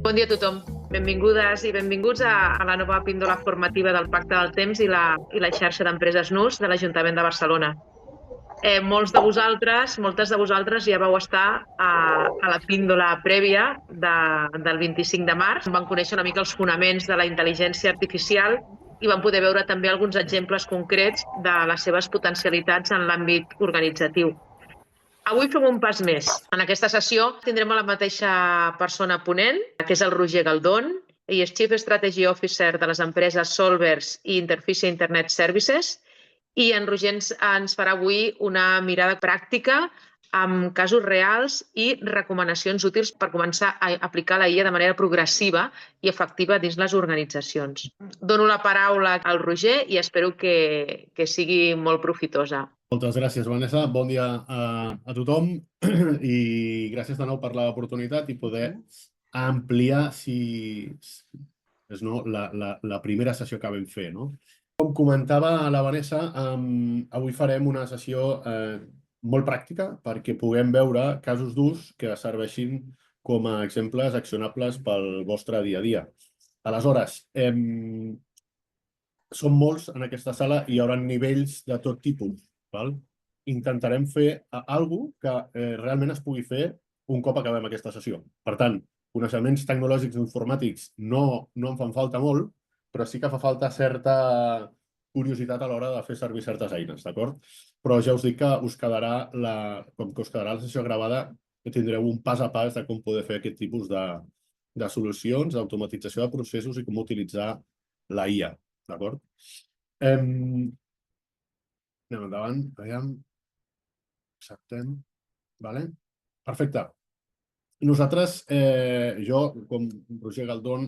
Bon dia a tothom. Benvingudes i benvinguts a la nova píndola formativa del Pacte del Temps i la xarxa d'empreses NUS de l'Ajuntament de Barcelona. Moltes de vosaltres ja vau estar a la píndola prèvia del 25 de març. Vam conèixer una mica els fonaments de la intel·ligència artificial i vam poder veure també alguns exemples concrets de les seves potencialitats en l'àmbit organitzatiu. Avui fem un pas més. En aquesta sessió tindrem a la mateixa persona ponent, que és el Roger Galdón, i és Chief Strategy Officer de les empreses Solvers i Interfície Internet Services, i en Roger ens farà avui una mirada pràctica amb casos reals i recomanacions útils per començar a aplicar la IA de manera progressiva i efectiva dins les organitzacions. Dono la paraula al Roger i espero que sigui molt profitosa. Moltes gràcies, Vanessa. Bon dia a tothom i gràcies de nou per l'oportunitat i poder ampliar la primera sessió que vam fer. Com comentava la Vanessa, avui farem una sessió molt pràctica perquè puguem veure casos d'ús que serveixin com a exemples accionables pel vostre dia a dia. Aleshores, som molts en aquesta sala i hi haurà nivells de tot tipus. Intentarem fer alguna cosa que realment es pugui fer un cop acabem aquesta sessió. Per tant, coneixements tecnològics i informàtics no en fan falta molt, però sí que fa falta certa curiositat a l'hora de fer servir certes eines, d'acord? Però ja us dic que com que us quedarà la sessió gravada, tindreu un pas a pas de com poder fer aquest tipus de solucions, d'automatització de processos i com utilitzar la IA, d'acord? Anem endavant, veiem. Acceptem. Perfecte. Nosaltres, jo, com Roger Galdón,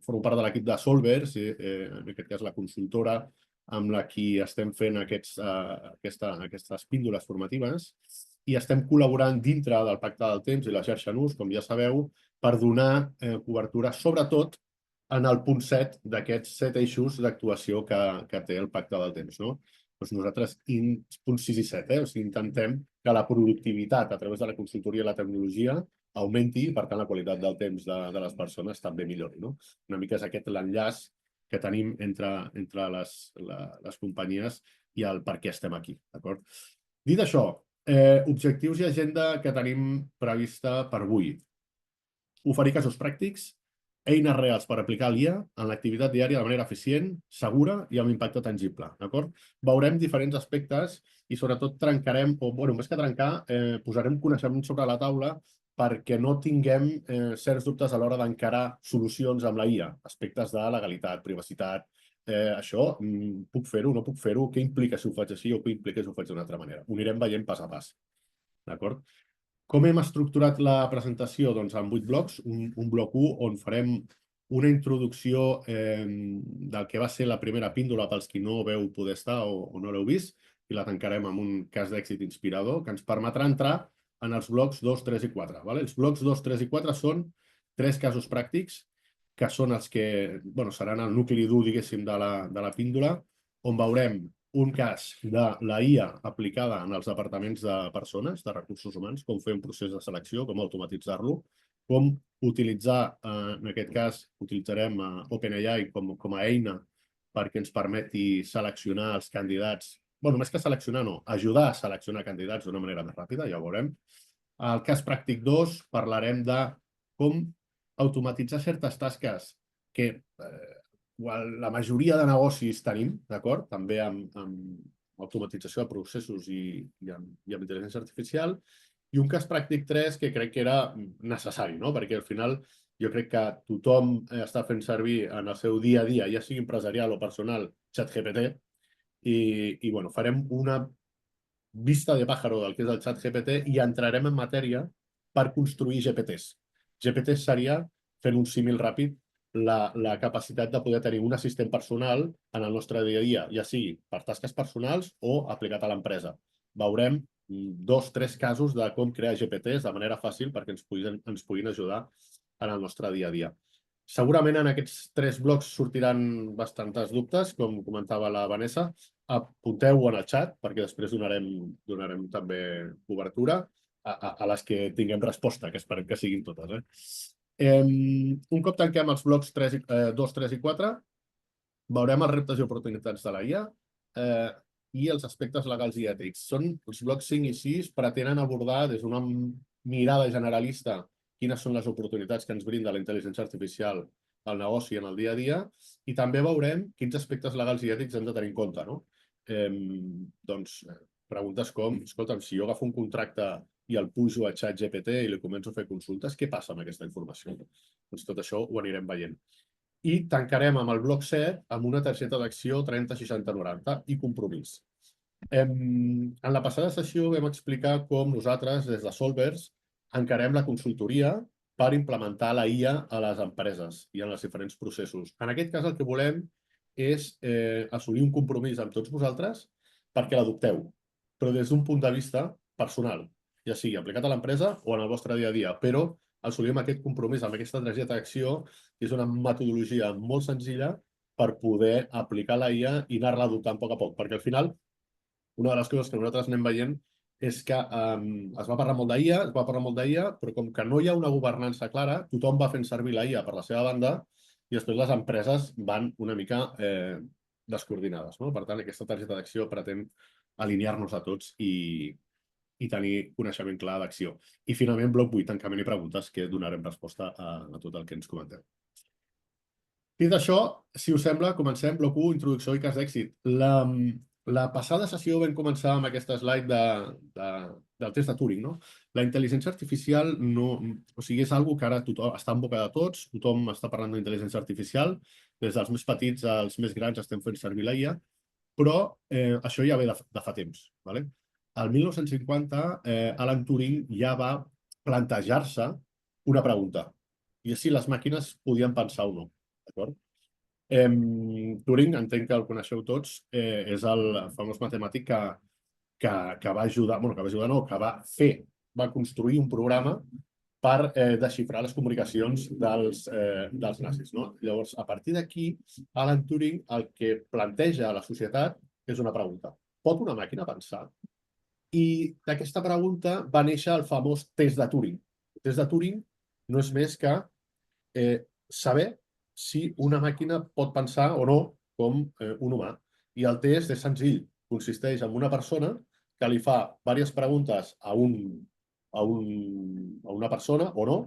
formo part de l'equip de Solvers, en aquest cas la consultora amb la qui estem fent aquestes píndoles formatives i estem col·laborant dintre del Pacte del Temps i la xarxa NUS, com ja sabeu, per donar cobertura, sobretot, en el punt 7 d'aquests 7 eixos d'actuació que té el Pacte del Temps. Nosaltres, punts 6 i 7, o sigui, intentem que la productivitat a través de la consultoria i la tecnologia augmenti i, per tant, la qualitat del temps de les persones també millori. Una mica és aquest l'enllaç que tenim entre les companyies i el per què estem aquí. Dit això, objectius i agenda que tenim prevista per avui. Oferir casos pràctics, eines reals per aplicar l'IA en l'activitat diària de manera eficient, segura i amb impacte tangible. Veurem diferents aspectes i sobretot trencarem, o més que trencar, posarem coneixement sobre la taula perquè no tinguem certs dubtes a l'hora d'encarar solucions amb la IA, aspectes de legalitat, privacitat, això, puc fer-ho, no puc fer-ho, què implica si ho faig així o què implica si ho faig d'una altra manera. Ho anirem veient pas a pas. D'acord? Com hem estructurat la presentació? Doncs en 8 blocs. Un bloc 1 on farem una introducció del que va ser la primera píndola pels qui no veu poder estar o no l'heu vist i la tancarem amb un cas d'èxit inspirador que ens permetrà entrar en els blocs 2, 3 i 4. Els blocs 2, 3 i 4 són 3 casos pràctics que són els que seran el nucli dur, diguéssim, de la píndola, on veurem un cas de la IA aplicada en els departaments de persones, de recursos humans, com fer un procés de selecció, com automatitzar-lo, com utilitzar, en aquest cas, utilitzarem OpenAI com a eina perquè ens permeti seleccionar els candidats. Més que seleccionar, no, ajudar a seleccionar candidats d'una manera més ràpida, ja ho veurem. Al cas pràctic 2 parlarem de com automatitzar certes tasques que la majoria de negocis tenim, d'acord? També amb automatització de processos i amb intel·ligència artificial. I un cas pràctic 3 que crec que era necessari, perquè al final jo crec que tothom està fent servir en el seu dia a dia, ja sigui empresarial o personal, ChatGPT, i farem una vista de pájaro del que és el ChatGPT i entrarem en matèria per construir GPTs. GPTs seria, fent un símil ràpid, la capacitat de poder tenir un assistent personal en el nostre dia a dia, ja sigui per tasques personals o aplicat a l'empresa. Veurem 2 o 3 casos de com crear GPTs de manera fàcil perquè ens puguin ajudar en el nostre dia a dia. Segurament en aquests 3 blocs sortiran bastantes dubtes, com comentava la Vanessa. Apunteu-ho en el xat perquè després donarem també cobertura a les que tinguem resposta, que esperem que siguin totes. Un cop tanquem els blocs 2, 3 i 4, veurem els reptes i oportunitats de la IA i els aspectes legals i ètics. Els blocs 5 i 6 pretenen abordar des d'una mirada generalista quines són les oportunitats que ens brinda la intel·ligència artificial al negoci en el dia a dia i també veurem quins aspectes legals i ètics hem de tenir en compte. No? Preguntes com, escolta'm, si jo agafo un contracte i el pujo a ChatGPT i li començo a fer consultes, què passa amb aquesta informació? Doncs tot això ho anirem veient. I tancarem amb el bloc 7 amb una targeta d'acció 30, 60, 90 i compromís. En la passada sessió vam explicar com nosaltres, des de Solvers, encarem la consultoria per implementar la IA a les empreses i en els diferents processos. En aquest cas el que volem és assolir un compromís amb tots vosaltres perquè l'adopteu, però des d'un punt de vista personal, ja sigui aplicat a l'empresa o en el vostre dia a dia, però assolim aquest compromís amb aquesta targeta d'acció, que és una metodologia molt senzilla per poder aplicar la IA i anar-la adoptant a poc, perquè al final una de les coses que nosaltres anem veient és que es va parlar molt d'IA, però com que no hi ha una governança clara, tothom va fent servir la IA per la seva banda i després les empreses van una mica descoordinades. No? Per tant, aquesta targeta d'acció pretén alinear-nos a tots i tenir coneixement clar d'acció. I finalment, bloc 8, tancament i preguntes, que donarem resposta a tot el que ens comenteu. Dit això, si us sembla, comencem bloc 1, introducció i cas d'èxit. La passada sessió vam començar amb aquesta slide del test de Turing. No? La intel·ligència artificial és una que ara està en boca de tots, tothom està parlant d'intel·ligència artificial, des dels més petits als més grans estem fent servir la IA, però això ja ve de fa temps. Vale? El 1950, Alan Turing ja va plantejar-se una pregunta, i és si les màquines podien pensar o no. D'acord? Turing, entenc que el coneixeu tots, és el famós matemàtic que va ajudar, va construir un programa per desxifrar les comunicacions dels nazis. No? Llavors, a partir d'aquí, Alan Turing el que planteja a la societat és una pregunta. Pot una màquina pensar? I d'aquesta pregunta va néixer el famós test de Turing. El test de Turing no és més que saber si una màquina pot pensar o no com un humà. I el test és senzill, consisteix en una persona que li fa diverses preguntes a una persona o no,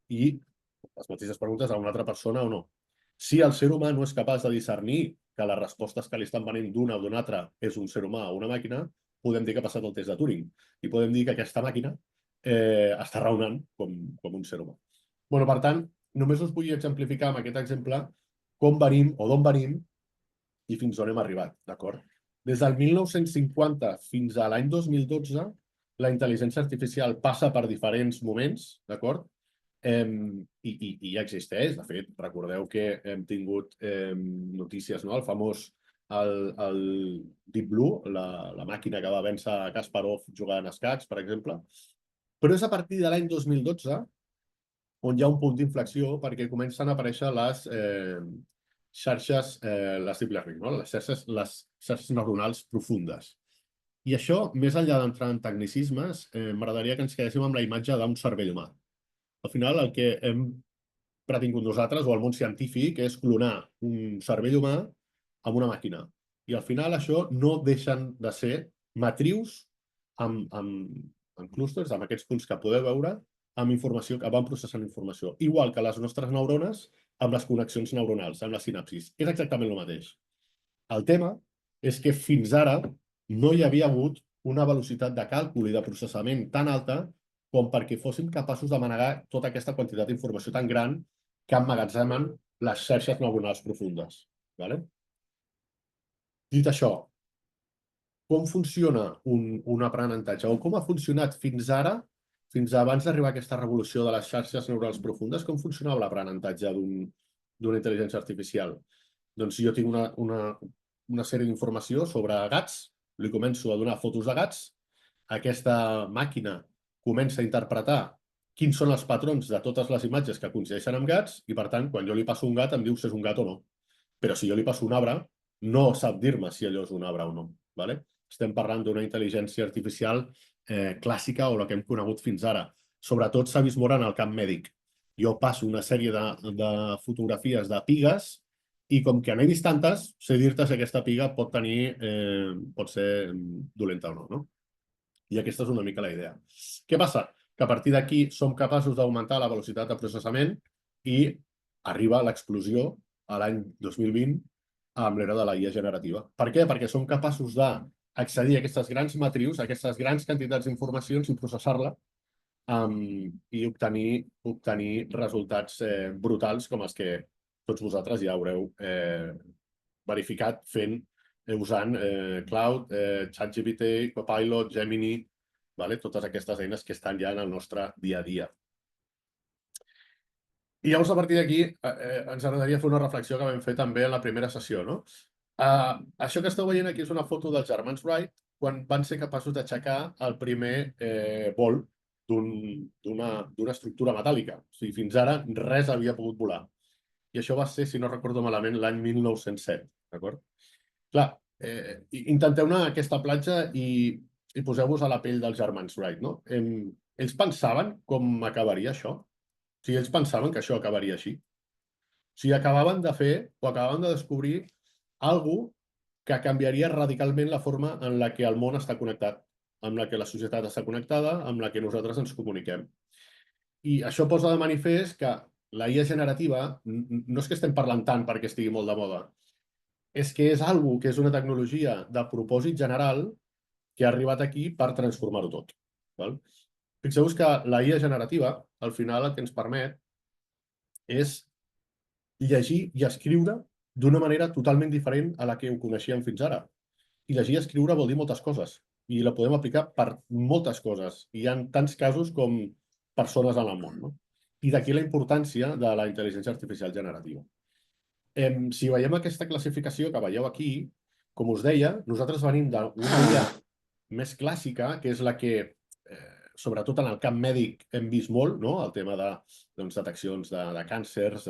i les mateixes preguntes a una altra persona o no. Si el ser humà no és capaç de discernir que les respostes que li estan venint d'una o d'una altra és un ser humà o una màquina, podem dir que ha passat el test de Turing i podem dir que aquesta màquina està raonant com un ser humà. Per tant, només us vull exemplificar amb aquest exemple com venim o d'on venim i fins on hem arribat, d'acord? Des del 1950 fins a l'any 2012, la intel·ligència artificial passa per diferents moments, d'acord? I ja existeix. De fet, recordeu que hem tingut notícies, no? El famós el Deep Blue, la màquina que va vèncer Kasparov jugant a escacs, per exemple. Però és a partir de l'any 2012 on hi ha un punt d'inflexió perquè comencen a aparèixer les xarxes, les deep learning, no? les xarxes neuronals profundes. I això, més enllà d'entrar en tecnicismes, m'agradaria que ens quedéssim amb la imatge d'un cervell humà. Al final, el que hem pretingut nosaltres, o el món científic, és clonar un cervell humà amb una màquina. I al final això no deixen de ser matrius amb clústers, amb aquests punts que podeu veure, amb informació que van processant informació. Igual que les nostres neurones amb les connexions neuronals, amb la sinapsis. És exactament el mateix. El tema és que fins ara no hi havia hagut una velocitat de càlcul i de processament tan alta com perquè fóssim capaços de manegar tota aquesta quantitat d'informació tan gran que emmagatzemen les xarxes neuronals profundes. Dit això, com funciona un aprenentatge o com ha funcionat fins ara, fins abans d'arribar a aquesta revolució de les xarxes neurals profundes, com funcionava l'aprenentatge d'una intel·ligència artificial? Doncs jo tinc una sèrie d'informació sobre gats, li començo a donar fotos de gats, aquesta màquina comença a interpretar quins són els patrons de totes les imatges que coincideixen amb gats i, per tant, quan jo li passo un gat em diu si és un gat o no. Però si jo li passo un arbre, no sap dir-me si allò és un arbre o no. Estem parlant d'una intel·ligència artificial clàssica o la que hem conegut fins ara. Sobretot s'ha vist molt en el camp mèdic. jo passo una sèrie de fotografies de pigues i com que n'he vist tantes, sé dir-te si aquesta piga pot ser dolenta o no, no? I aquesta és una mica la idea. Què passa? Que a partir d'aquí som capaços d'augmentar la velocitat de processament i arriba l'explosió a l'any 2020 amb l'era de la IA generativa. Per què? Perquè som capaços d'accedir a aquestes grans matrius, a aquestes grans quantitats d'informacions i processar-la i obtenir resultats brutals com els que tots vosaltres ja haureu verificat usant Cloud, ChatGPT, Copilot, Gemini, totes aquestes eines que estan ja en el nostre dia a dia. I llavors, a partir d'aquí, ens agradaria fer una reflexió que vam fer també en la primera sessió. Això que esteu veient aquí és una foto dels germans Wright quan van ser capaços d'aixecar el primer vol d'una estructura metàl·lica. O sigui, fins ara res havia pogut volar. I això va ser, si no recordo malament, l'any 1907. D'acord? Clar, intenteu anar a aquesta platja i poseu-vos a la pell dels germans Wright. Ells pensaven com acabaria això? O sigui, ells pensaven que això acabaria així. O sigui, acabaven de fer o acabaven de descobrir alguna cosa que canviaria radicalment la forma en la que el món està connectat, amb la que la societat està connectada, amb la que nosaltres ens comuniquem. I això posa de manifest que la IA generativa no és que estem parlant tant perquè estigui molt de moda, és que és alguna cosa que és una tecnologia de propòsit general que ha arribat aquí per transformar-ho tot. Fixeu-vos que la IA generativa, al final, el que ens permet és llegir i escriure d'una manera totalment diferent a la que ho coneixíem fins ara. I llegir i escriure vol dir moltes coses. I la podem aplicar per moltes coses. I hi ha tants casos com persones en el món. I d'aquí la importància de la intel·ligència artificial generativa. Si veiem aquesta classificació que veieu aquí, com us deia, nosaltres venim d'una IA més clàssica, que és la que, sobretot en el camp mèdic, hem vist molt, el tema de deteccions de càncers,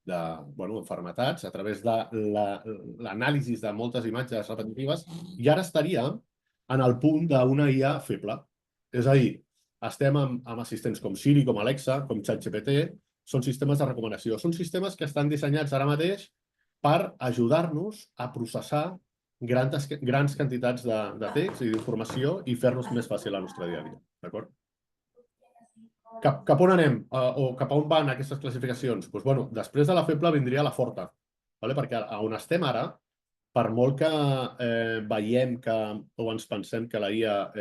d'enfermetats, a través de l'anàlisi de moltes imatges repetitives, i ara estaríem en el punt d'una IA feble. És a dir, estem amb assistents com Siri, com Alexa, com ChatGPT, són sistemes de recomanació. Són sistemes que estan dissenyats ara mateix per ajudar-nos a processar grans quantitats de text i d'informació i fer-nos més fàcil el nostre dia a dia. D'acord? Cap on anem? O cap on van aquestes classificacions? Doncs, després de la feble vindria la forta. Perquè on estem ara, per molt que veiem o ens pensem que la IA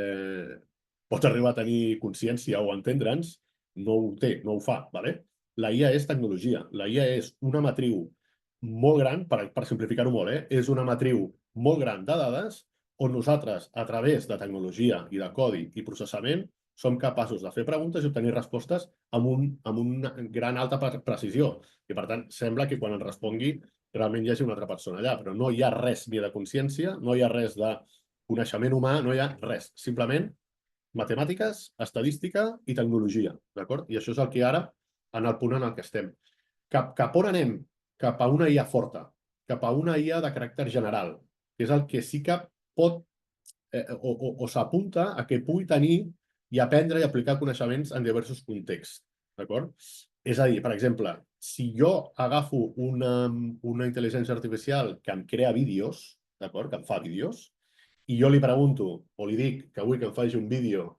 pot arribar a tenir consciència o entendre'ns, no ho té, no ho fa. La IA és tecnologia. La IA és una matriu molt gran, per simplificar-ho molt, és una matriu molt gran de dades on nosaltres, a través de tecnologia i de codi i processament, som capaços de fer preguntes i obtenir respostes amb una gran alta precisió. I, per tant, sembla que quan ens respongui realment hi hagi una altra persona allà, però no hi ha res ni de consciència, no hi ha res de coneixement humà, no hi ha res. Simplement matemàtiques, estadística i tecnologia. I això és el que ara, en el punt en el que estem. Cap on anem? Cap a una IA forta, cap a una IA de caràcter general, que és el que sí que pot o s'apunta a que pugui tenir i aprendre i aplicar coneixements en diversos contexts. És a dir, per exemple, si jo agafo una intel·ligència artificial que em crea vídeos, que em fa vídeos, i jo li pregunto o li dic que vull que em faci un vídeo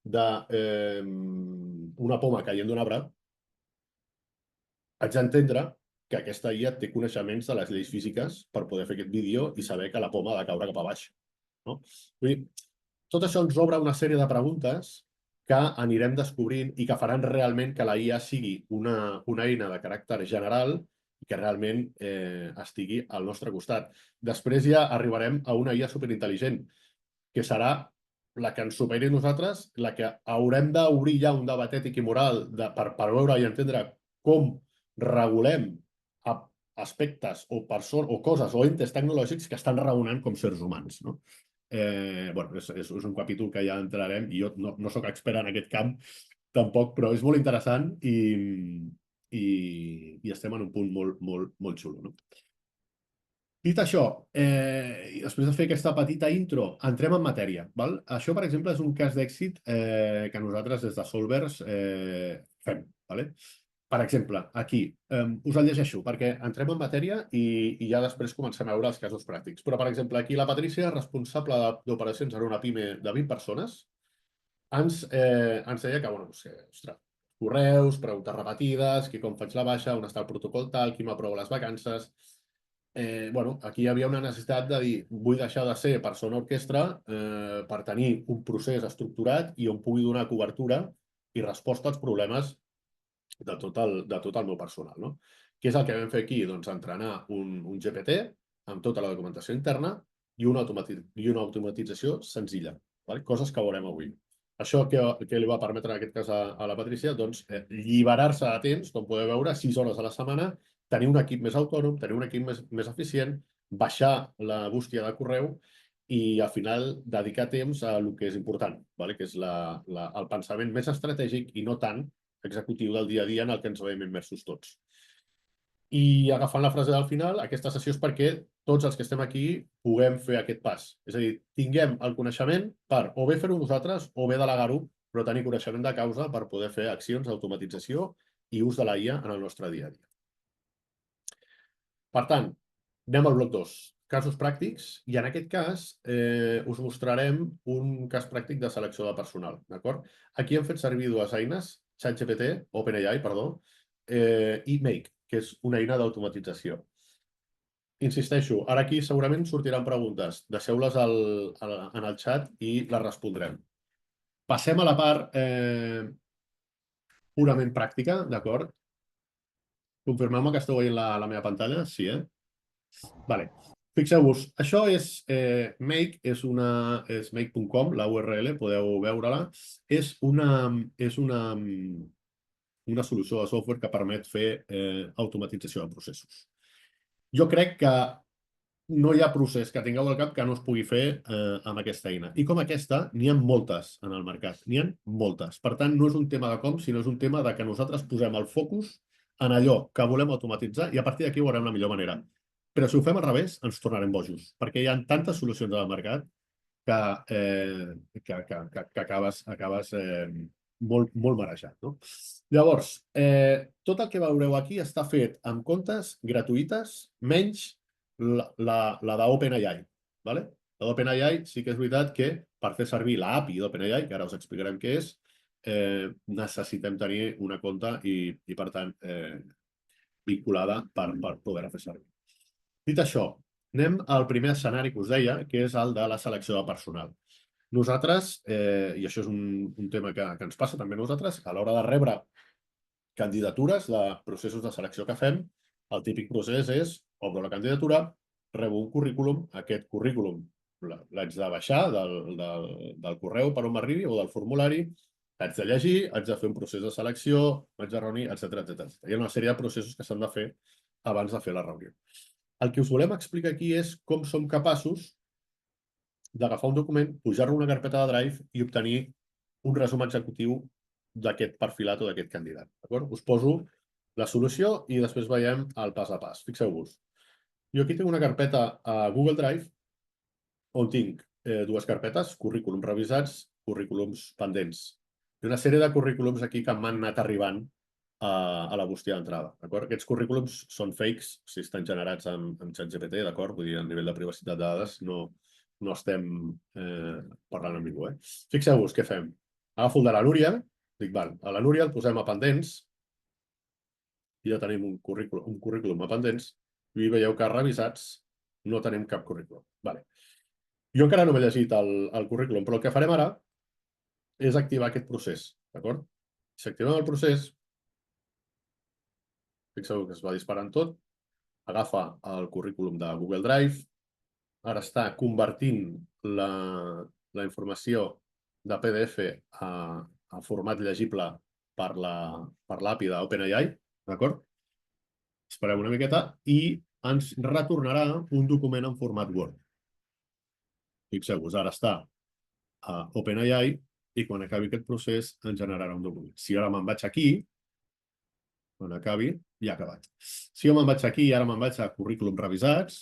d'una poma caient d'un arbre, haig d'entendre que aquesta IA té coneixements de les lleis físiques per poder fer aquest vídeo i saber que la poma ha de caure cap a baix. Vull dir, tot això ens obre una sèrie de preguntes que anirem descobrint i que faran realment que la IA sigui una eina de caràcter general i que realment estigui al nostre costat. Després ja arribarem a una IA superintel·ligent, que serà la que ens superi nosaltres, la que haurem d'obrir ja un debat ètic i moral per veure i entendre com regulem aspectes o coses o entes tecnològics que estan raonant com seres humans. És un capítol que ja entrarem i jo no soc expert en aquest camp tampoc, però és molt interessant i estem en un punt molt xulo. Dit això, després de fer aquesta petita intro, entrem en matèria. Això, per exemple, és un cas d'èxit que nosaltres des de Solvers fem. Per exemple, aquí, us el llegeixo perquè entrem en matèria i ja després comencem a veure els casos pràctics. Però, per exemple, aquí la Patrícia, responsable d'operacions en una pime de 20 persones, ens deia que, bueno, ostres, correus, preguntes repetides, com faig la baixa, on està el protocol tal, qui m'aprova les vacances. Bueno, aquí hi havia una necessitat de dir, vull deixar de ser persona orquestra per tenir un procés estructurat i on pugui donar cobertura i resposta als problemes de tot el meu personal. No? Què és el que vam fer aquí? Doncs entrenar un GPT amb tota la documentació interna i una automatització senzilla. Vale? Coses que veurem avui. Això que li va permetre en aquest cas a la Patrícia, doncs, lliberar-se de temps, com podeu veure, 6 hores a la setmana, tenir un equip més autònom, tenir un equip més eficient, baixar la bústia de correu i al final dedicar temps a el que és important, vale? Que és el pensament més estratègic i no tant executiu del dia a dia en el que ens veiem immersos tots. I agafant la frase del final, aquesta sessió és perquè tots els que estem aquí puguem fer aquest pas. És a dir, tinguem el coneixement per o bé fer-ho nosaltres o bé delegar-ho, però tenir coneixement de causa per poder fer accions d'automatització i ús de la IA en el nostre dia a dia. Per tant, anem al bloc 2, casos pràctics, i en aquest cas us mostrarem un cas pràctic de selecció de personal. Aquí hem fet servir dues eines, ChatGPT, OpenAI, perdó, i Make, que és una eina d'automatització. Insisteixo, ara aquí segurament sortiran preguntes. Deixeu-les en el xat i les respondrem. Passem a la part purament pràctica, d'acord? Confirmeu-me que esteu veient la meva pantalla? Sí, Vale. Fixeu-vos, això és Make, és make.com, la URL, podeu veure-la. És una solució de software que permet fer automatització de processos. Jo crec que no hi ha procés que tingueu al cap que no es pugui fer amb aquesta eina. I com aquesta, n'hi ha moltes en el mercat. N'hi ha moltes. Per tant, no és un tema de com, sinó és un tema de que nosaltres posem el focus en allò que volem automatitzar i a partir d'aquí veurem la millor manera. Però si ho fem al revés, ens tornarem bojos, perquè hi ha tantes solucions al mercat que acabes molt marejat. No? Llavors, tot el que veureu aquí està fet amb comptes gratuïtes, menys la d'OpenAI. Vale? La d'OpenAI sí que és veritat que per fer servir l'API d'OpenAI, que ara us explicarem què és, necessitem tenir una compte i per tant, vinculada per poder-la fer servir. Dit això, anem al primer escenari que us deia, que és el de la selecció de personal. Nosaltres, i això és un tema que ens passa també a nosaltres, a l'hora de rebre candidatures de processos de selecció que fem, el típic procés és, obro la candidatura, rebo un currículum, aquest currículum l'haig de baixar del correu per on m'arribi o del formulari, haig de llegir, haig de fer un procés de selecció, m'haig de reunir, etc. Hi ha una sèrie de processos que s'han de fer abans de fer la reunió. El que us volem explicar aquí és com som capaços d'agafar un document, pujar-lo a una carpeta de Drive i obtenir un resum executiu d'aquest perfilat o d'aquest candidat. Us poso la solució i després veiem el pas a pas. Fixeu-vos. Jo aquí tinc una carpeta a Google Drive on tinc dues carpetes, currículums revisats, currículums pendents. I una sèrie de currículums aquí que m'han anat arribant a la bústia d'entrada. Aquests currículums són fakes, si estan generats amb ChatGPT, d'acord? Vull dir, a nivell de privacitat de dades no estem parlant amb ningú. Fixeu-vos què fem. Agafo el de la Núria, dic, val, a la Núria el posem a pendents, i ja tenim un currículum a pendents, i veieu que revisats no tenim cap currículum. Vale. Jo encara no m'he llegit el currículum, però el que farem ara és activar aquest procés, d'acord? Si activem el procés, fixeu que es va disparant tot, agafa el currículum de Google Drive, ara està convertint la informació de PDF a format llegible per l'API d'OpenAI, d'acord? Esperem una miqueta i ens retornarà un document en format Word. Fixeu-vos, ara està a OpenAI i quan acabi aquest procés ens generarà un document. Si ara me'n vaig aquí, quan acabi, ja ha acabat. Si jo me'n vaig aquí i ara me'n vaig a currículums revisats,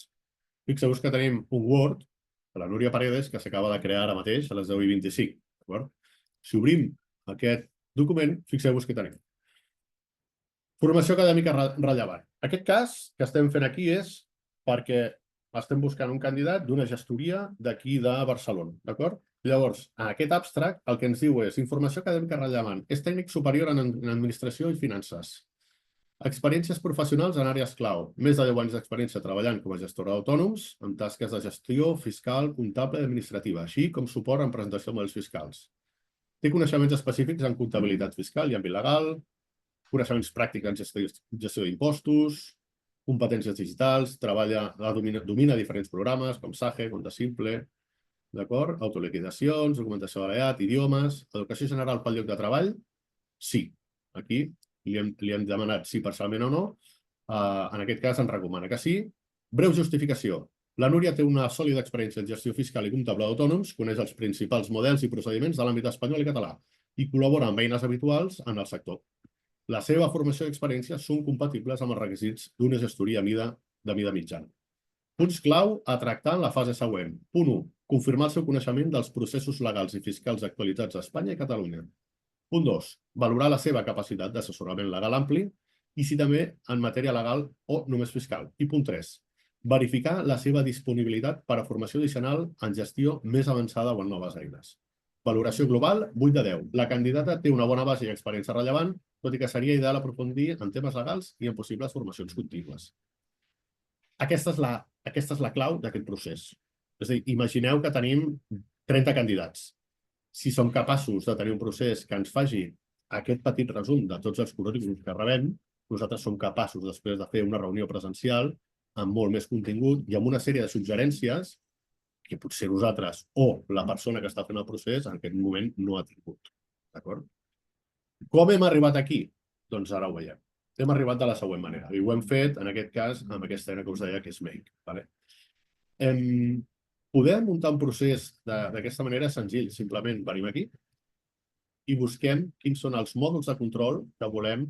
fixeu-vos que tenim un Word de la Núria Paredes que s'acaba de crear ara mateix a les 10:25. Si obrim aquest document, fixeu-vos què tenim. Formació acadèmica rellevant. Aquest cas que estem fent aquí és perquè estem buscant un candidat d'una gestoria d'aquí de Barcelona, d'acord? Llavors, aquest abstract el que ens diu és informació acadèmica rellevant. És tècnic superior en administració i finances. Experiències professionals en àrees clau. Més de 10 anys d'experiència treballant com a gestora d'autònoms amb tasques de gestió fiscal, comptable i administrativa, així com suport en presentació de models fiscals. Té coneixements específics en comptabilitat fiscal i àmbit legal, coneixements pràctics en gestió d'impostos, competències digitals, domina diferents programes com SAGE, Compte Simple, d'acord? Autoliquidacions, documentació de l'EAT, idiomes, educació general pel lloc de treball, sí. Aquí li hem demanat sí parcialment o no. En aquest cas ens recomana que sí. Breu justificació. La Núria té una sòlida experiència en gestió fiscal i comptable d'autònoms, coneix els principals models i procediments de l'àmbit espanyol i català i col·labora amb eines habituals en el sector. La seva formació i experiència són compatibles amb els requisits d'una gestoria de mida mitjana. Punts clau a tractar en la fase següent. Punt 1. Confirmar el seu coneixement dels processos legals i fiscals actualitzats a Espanya i Catalunya. Punt 2. Valorar la seva capacitat d'assessorament legal ampli i si també en matèria legal o només fiscal. I punt 3. Verificar la seva disponibilitat per a formació addicional en gestió més avançada o en noves eines. Valoració global, 8 de 10. La candidata té una bona base i experiència rellevant, tot i que seria ideal aprofundir en temes legals i en possibles formacions contínues. Aquesta és la clau d'aquest procés. És a dir, imagineu que tenim 30 candidats. Si som capaços de tenir un procés que ens faci aquest petit resum de tots els currículums que rebem, nosaltres som capaços després de fer una reunió presencial amb molt més contingut i amb una sèrie de suggerències que potser nosaltres o la persona que està fent el procés en aquest moment no ha tingut. D'acord? Com hem arribat aquí? Doncs ara ho veiem. Hem arribat de la següent manera. I ho hem fet, en aquest cas, amb aquesta eina que us deia que és Make. Vale? Podem muntar un procés d'aquesta manera senzill. Simplement venim aquí i busquem quins són els mòduls de control que volem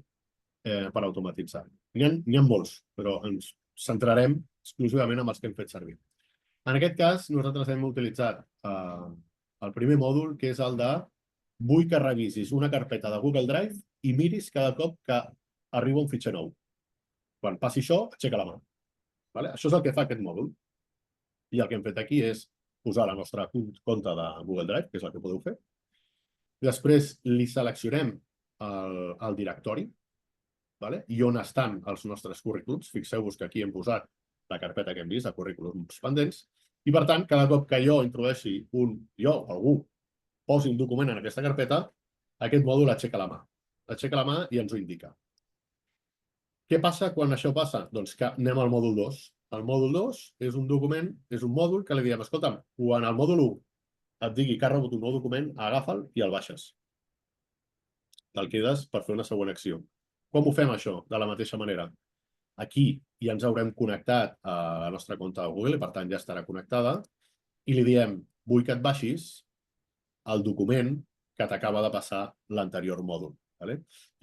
per automatitzar. N'hi ha molts, però ens centrarem exclusivament en els que hem fet servir. En aquest cas, nosaltres hem utilitzat el primer mòdul, que és el de vull que revisis una carpeta de Google Drive i miris cada cop que arriba un fitxer nou. Quan passi això, aixeca la mà. Això és el que fa aquest mòdul. I el que hem fet aquí és posar la nostra compte de Google Drive, que és el que podeu fer. Després li seleccionem el directori i on estan els nostres currículums. Fixeu-vos que aquí hem posat la carpeta que hem vist de currículums pendents. I, per tant, cada cop que jo introdueixi algú posi un document en aquesta carpeta, aquest mòdul aixeca la mà. Aixeca la mà i ens ho indica. Què passa quan això passa? Doncs que anem al mòdul 2. El mòdul 2 és un document, és un mòdul que li diem, escolta'm, quan el mòdul 1 et digui que ha rebut un nou document, agafa'l i el baixes. Te'l quedes per fer una següent acció. Com ho fem, això? De la mateixa manera. Aquí ja ens haurem connectat a la nostra compte de Google, i per tant ja estarà connectada, i li diem, vull que et baixis el document que t'acaba de passar l'anterior mòdul.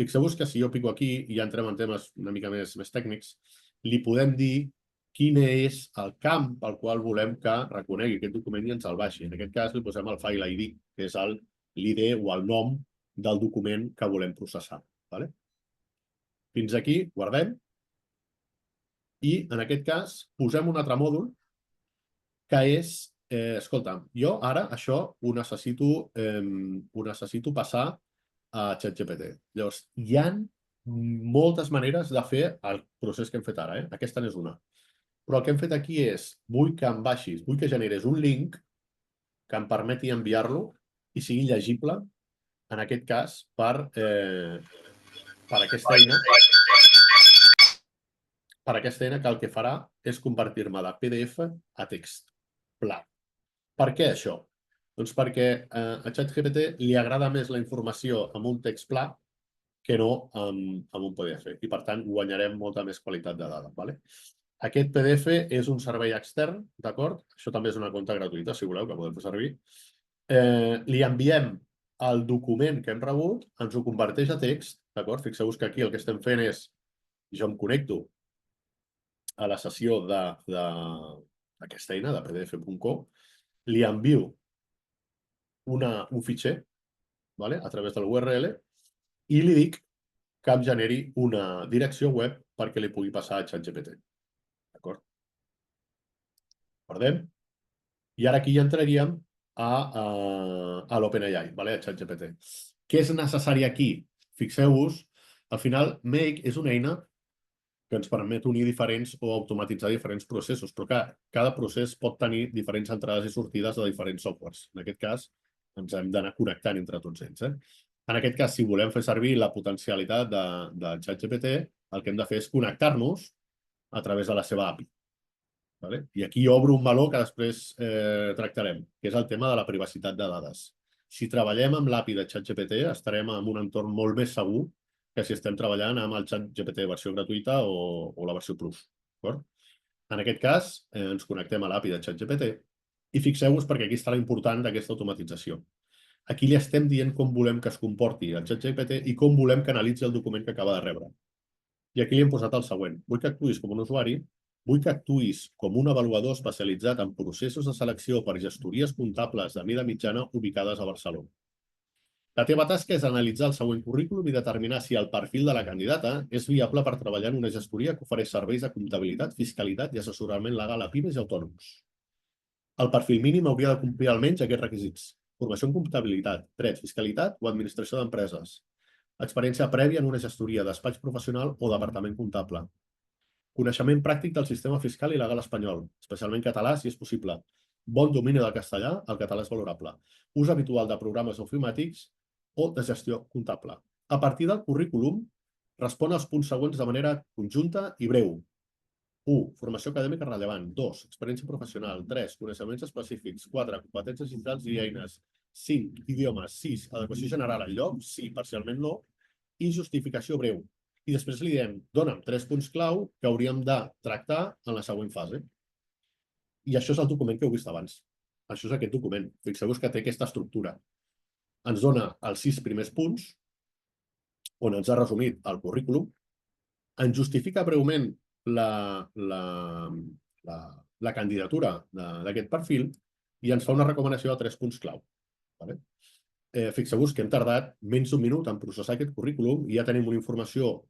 Fixeu-vos que si jo pico aquí i ja entrem en temes una mica més tècnics, li podem dir quin és el camp pel qual volem que reconegui aquest document i ens el baixi. En aquest cas li posem el File ID, que és l'ID o el nom del document que volem processar. Fins aquí, guardem. I en aquest cas posem un altre mòdul que és, escolta'm, jo ara això ho necessito passar a ChatGPT. Llavors, hi ha moltes maneres de fer el procés que hem fet ara. Aquesta n'és una. Però el que hem fet aquí és, vull que generes un link que em permeti enviar-lo i sigui llegible, en aquest cas, per aquesta eina. Per aquesta eina que el que farà és convertir-me de PDF a text pla. Per què això? Doncs perquè a ChatGPT li agrada més la informació amb un text pla que no amb un PDF. I, per tant, guanyarem molta més qualitat de dada. Aquest PDF és un servei extern, d'acord? Això també és una compte gratuïta, si voleu, que podem fer servir. Li enviem el document que hem rebut, ens ho converteix a text, d'acord? Fixeu-vos que aquí el que estem fent és, jo em connecto a la sessió d'aquesta eina, de pdf.co, li envio un fitxer a través de l'URL i li dic que em generi una direcció web perquè li pugui passar a ChatGPT. D'acord? Perdem? I ara aquí ja entraríem a l'OpenAI, a ChatGPT. Què és necessari aquí? Fixeu-vos, al final, Make és una eina que ens permet unir diferents o automatitzar diferents processos, però cada procés pot tenir diferents entrades i sortides de diferents softwares. En aquest cas, ens hem d'anar connectant entre tots ells. En aquest cas, si volem fer servir la potencialitat de ChatGPT, el que hem de fer és connectar-nos a través de la seva API. I aquí obro un valor que després tractarem, que és el tema de la privacitat de dades. Si treballem amb l'API de ChatGPT, estarem en un entorn molt més segur que si estem treballant amb el ChatGPT versió gratuïta o la versió Plus. En aquest cas, ens connectem a l'API de ChatGPT i fixeu-vos perquè aquí està l'important d'aquesta automatització. Aquí li estem dient com volem que es comporti el ChatGPT i com volem que analitzi el document que acaba de rebre. I aquí li hem posat el següent. Vull que actuïs com un usuari, vull que actuïs com un avaluador especialitzat en processos de selecció per gestories comptables de mida mitjana ubicades a Barcelona. La teva tasca és analitzar el següent currículum i determinar si el perfil de la candidata és viable per treballar en una gestoria que ofereix serveis de comptabilitat, fiscalitat i assessorament legal a pimes i autònoms. El perfil mínim hauria de complir almenys aquests requisits: formació en comptabilitat, dret, fiscalitat o administració d'empreses, experiència prèvia en una gestoria, despatx professional o departament comptable, coneixement pràctic del sistema fiscal i legal espanyol, especialment català, si és possible, bon domini del castellà, el català és valorable, ús habitual de programes ofimàtics o de gestió comptable. A partir del currículum, respon als punts següents de manera conjunta i breu. 1. Formació acadèmica rellevant. 2. Experiència professional. 3. Coneixements específics. 4. Competències digitals i eines. 5. Idiomes. 6. Adequació general al lloc. Sí, parcialment no. I justificació breu. I després li diem, dona'm 3 punts clau que hauríem de tractar en la següent fase. I això és el document que heu vist abans. Això és aquest document. Fixeu-vos que té aquesta estructura. Ens dona els 6 primers punts, on ens ha resumit el currículum, ens justifica breument la candidatura d'aquest perfil i ens fa una recomanació de 3 punts clau. Fixeu-vos que hem tardat menys d'un minut en processar aquest currículum i ja tenim una informació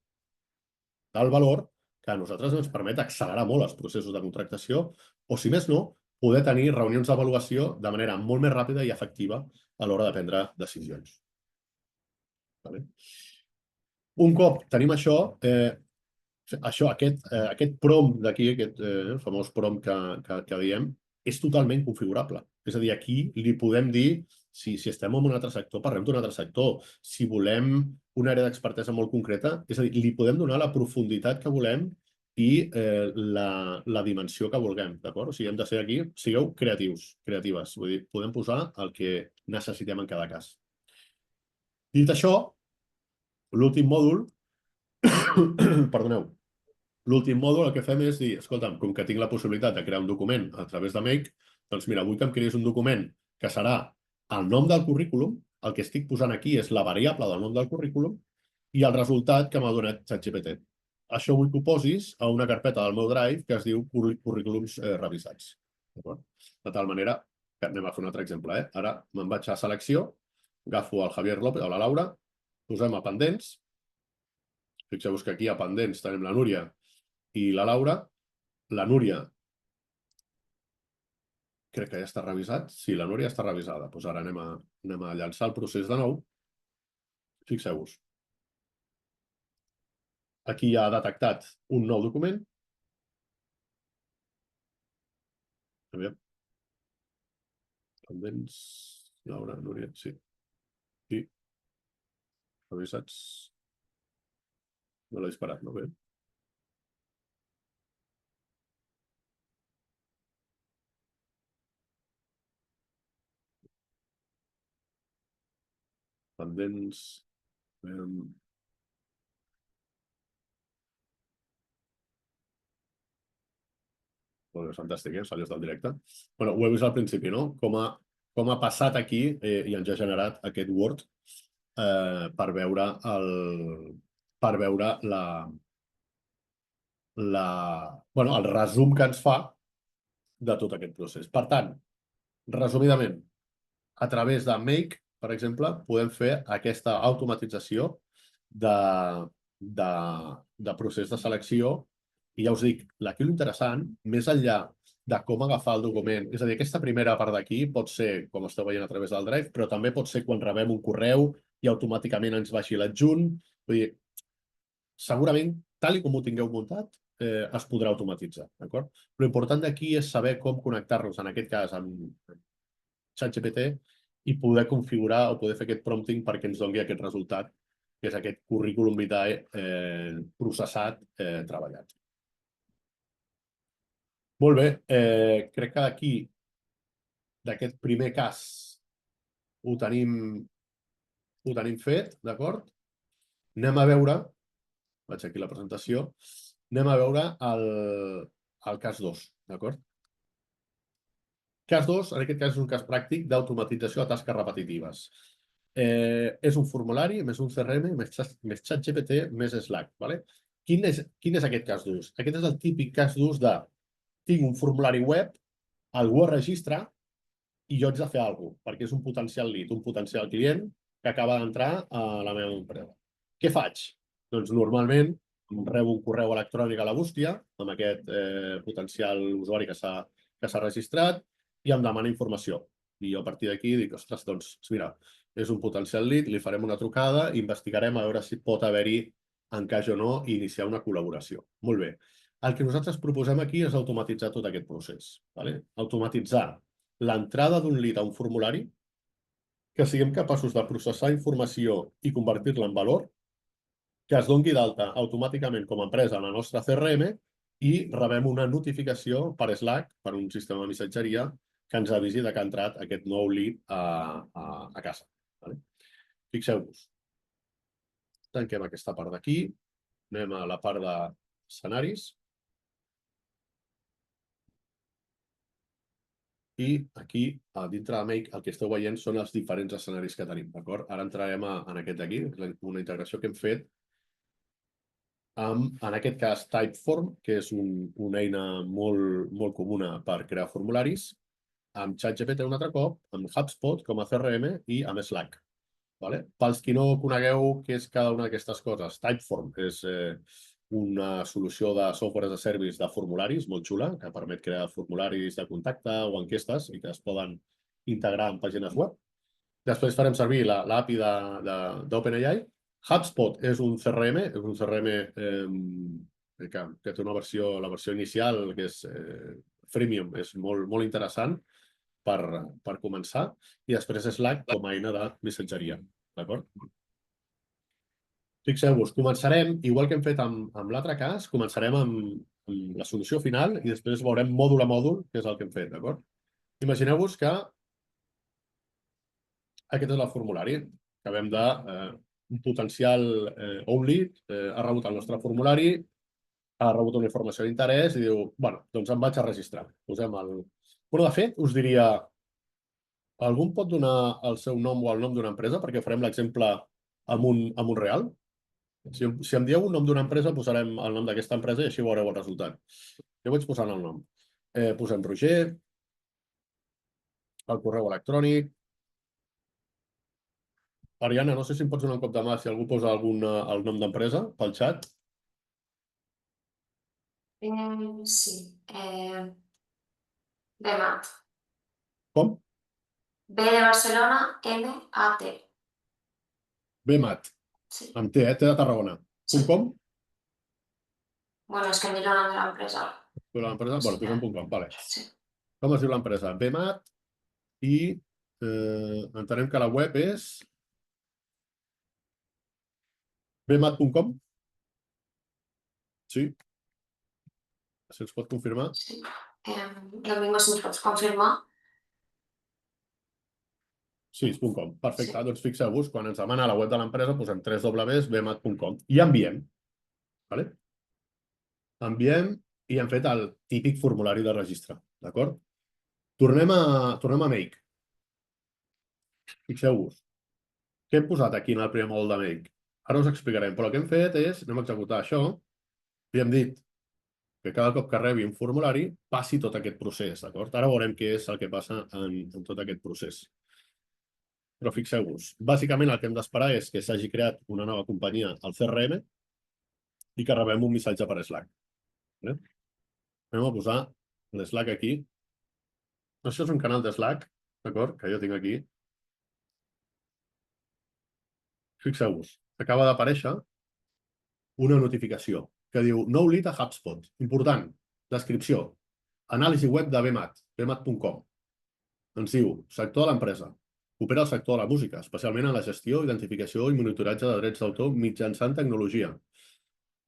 d'alt valor que a nosaltres ens permet accelerar molt els processos de contractació o, si més no, poder tenir reunions d'avaluació de manera molt més ràpida i efectiva a l'hora de prendre decisions. Un cop tenim això, aquest prompt d'aquí, aquest famós prompt que diem, és totalment configurable. És a dir, aquí li podem dir, si estem en un altre sector, parlem d'un altre sector. Si volem una àrea d'expertesa molt concreta, és a dir, li podem donar la profunditat que volem i la dimensió que vulguem, d'acord? O sigui, hem de ser aquí, sigueu creatius, creatives. Vull dir, podem posar el que necessitem en cada cas. Dit això, l'últim mòdul, perdoneu, l'últim mòdul el que fem és dir, escolta'm, com que tinc la possibilitat de crear un document a través de Make, doncs mira, vull que em creïs un document que serà el nom del currículum, el que estic posant aquí és la variable del nom del currículum i el resultat que m'ha donat ChatGPT. Això vull que ho posis a una carpeta del meu Drive que es diu currículums revisats. De tal manera que anem a fer un altre exemple. Ara me'n vaig a selecció, agafo el Javier López o la Laura, posem a pendents. Fixeu-vos que aquí a pendents tenim la Núria i la Laura. La Núria crec que ja està revisat. Sí, la Núria està revisada. Doncs ara anem a llançar el procés de nou. Fixeu-vos. Aquí ja ha detectat un nou document. Aviam. Pendents, Laura, Núria, sí. Sí. Revisats. No l'he disparat, no? Bé. Pendents. Fantàstic, salió del directe. Ho heu vist al principi, no? Com ha passat aquí i ens ha generat aquest Word per veure el resum que ens fa de tot aquest procés. Per tant, resumidament, a través de Make, per exemple, podem fer aquesta automatització de procés de selecció. I ja us dic, aquí l'interessant, més enllà de com agafar el document, és a dir, aquesta primera part d'aquí pot ser, com esteu veient a través del Drive, però també pot ser quan rebem un correu i automàticament ens baixi l'adjunt. Vull dir, segurament, tal com ho tingueu muntat, es podrà automatitzar, d'acord? L'important d'aquí és saber com connectar-nos, en aquest cas, amb ChatGPT i poder configurar o poder fer aquest prompting perquè ens doni aquest resultat, que és aquest currículum vitae processat, treballat. Molt bé, crec que d'aquí, d'aquest primer cas, ho tenim fet, d'acord? Anem a veure, vaig aquí a la presentació, anem a veure el cas 2, d'acord? Cas 2, en aquest cas, és un cas pràctic d'automatització de tasques repetitives. És un formulari, més un CRM, més ChatGPT, més Slack. ¿Vale? Quin és aquest cas d'ús? Aquest és el típic cas d'ús de tinc un formulari web, algú es registra i jo haig de fer alguna cosa, perquè és un potencial lead, un potencial client que acaba d'entrar a la meva empresa. Què faig? Doncs normalment rebo un correu electrònic a la bústia amb aquest potencial usuari que s'ha registrat i em demana informació. I jo a partir d'aquí dic, ostres, doncs mira, és un potencial lead, li farem una trucada i investigarem a veure si pot haver-hi encaix o no i iniciar una col·laboració. Molt bé. El que nosaltres proposem aquí és automatitzar tot aquest procés. ¿Vale? Automatitzar l'entrada d'un lead a un formulari, que siguem capaços de processar informació i convertir-la en valor, que es doni d'alta automàticament com a empresa a la nostra CRM i rebem una notificació per Slack, per un sistema de missatgeria, que ens avisi que ha entrat aquest nou lead a casa. ¿Vale? Fixeu-vos. Tanquem aquesta part d'aquí. Anem a la part d'escenaris. I aquí, dintre de Make, el que esteu veient són els diferents escenaris que tenim, d'acord? Ara entrarem en aquest d'aquí, una integració que hem fet amb, en aquest cas, Typeform, que és una eina molt comuna per crear formularis, amb ChatGPT un altre cop, amb HubSpot com a CRM i amb Slack. ¿Vale? Pels qui no conegueu què és cada una d'aquestes coses, Typeform és una solució de software as a service de formularis molt xula, que permet crear formularis de contacte o enquestes i que es poden integrar en pàgines web. Després farem servir l'API d'OpenAI. HubSpot és un CRM, que té una versió, la versió inicial, que és freemium, és molt interessant per començar, i després Slack com a eina de missatgeria. D'acord? Fixeu-vos, començarem, igual que hem fet amb l'altre cas, començarem amb la solució final i després veurem mòdul a mòdul, que és el que hem fet, d'acord? Imagineu-vos que aquest és el formulari. Acabem de un potencial o un lead ha rebut el nostre formulari, ha rebut una informació d'interès i diu, bueno, doncs em vaig a registrar. Posem el... Però, de fet, us diria, algú em pot donar el seu nom o el nom d'una empresa? Perquè farem l'exemple amb un real. Si em dieu un nom d'una empresa, posarem el nom d'aquesta empresa i així veureu el resultat. Jo vaig posant el nom. Posem Roger, el correu electrònic. Ariana, no sé si em pots donar un cop de mà si algú posa el nom d'empresa pel xat. Sí. BMAT. Com? B de Barcelona, M-A-T. BMAT. Sí. Amb T, T de Tarragona. Sí. .com? Bueno, és que miro el nom de l'empresa. L'empresa? Bueno, posem .com, vale. Sí. Com es diu l'empresa? BMAT i entenem que la web és bmat.com? Sí? Si ens pot confirmar? Sí. Domingo, si ens pots confirmar. Sí, és .com. Perfecte. Sí. Doncs fixeu-vos, quan ens demana la web de l'empresa, posem www.bmat.com i enviem. Vale? Enviem i hem fet el típic formulari de registre. D'acord? Tornem a Make. Fixeu-vos. Què hem posat aquí en el primer mòdul de Make? Ara us explicarem, però el que hem fet és, anem a executar això, i hem dit que cada cop que rebi un formulari passi tot aquest procés, d'acord? Ara veurem què és el que passa en tot aquest procés. Però fixeu-vos, bàsicament el que hem d'esperar és que s'hagi creat una nova companyia al CRM, i que rebem un missatge per Slack. Anem a posar l'Slack aquí. Això és un canal de Slack, d'acord? Que jo tinc aquí. Fixeu-vos, acaba d'aparèixer una notificació que diu nou lead a HubSpot. Important, descripció, anàlisi web de BMAT, bmat.com. Ens diu, sector de l'empresa, opera el sector de la música, especialment en la gestió, identificació i monitoratge de drets d'autor mitjançant tecnologia,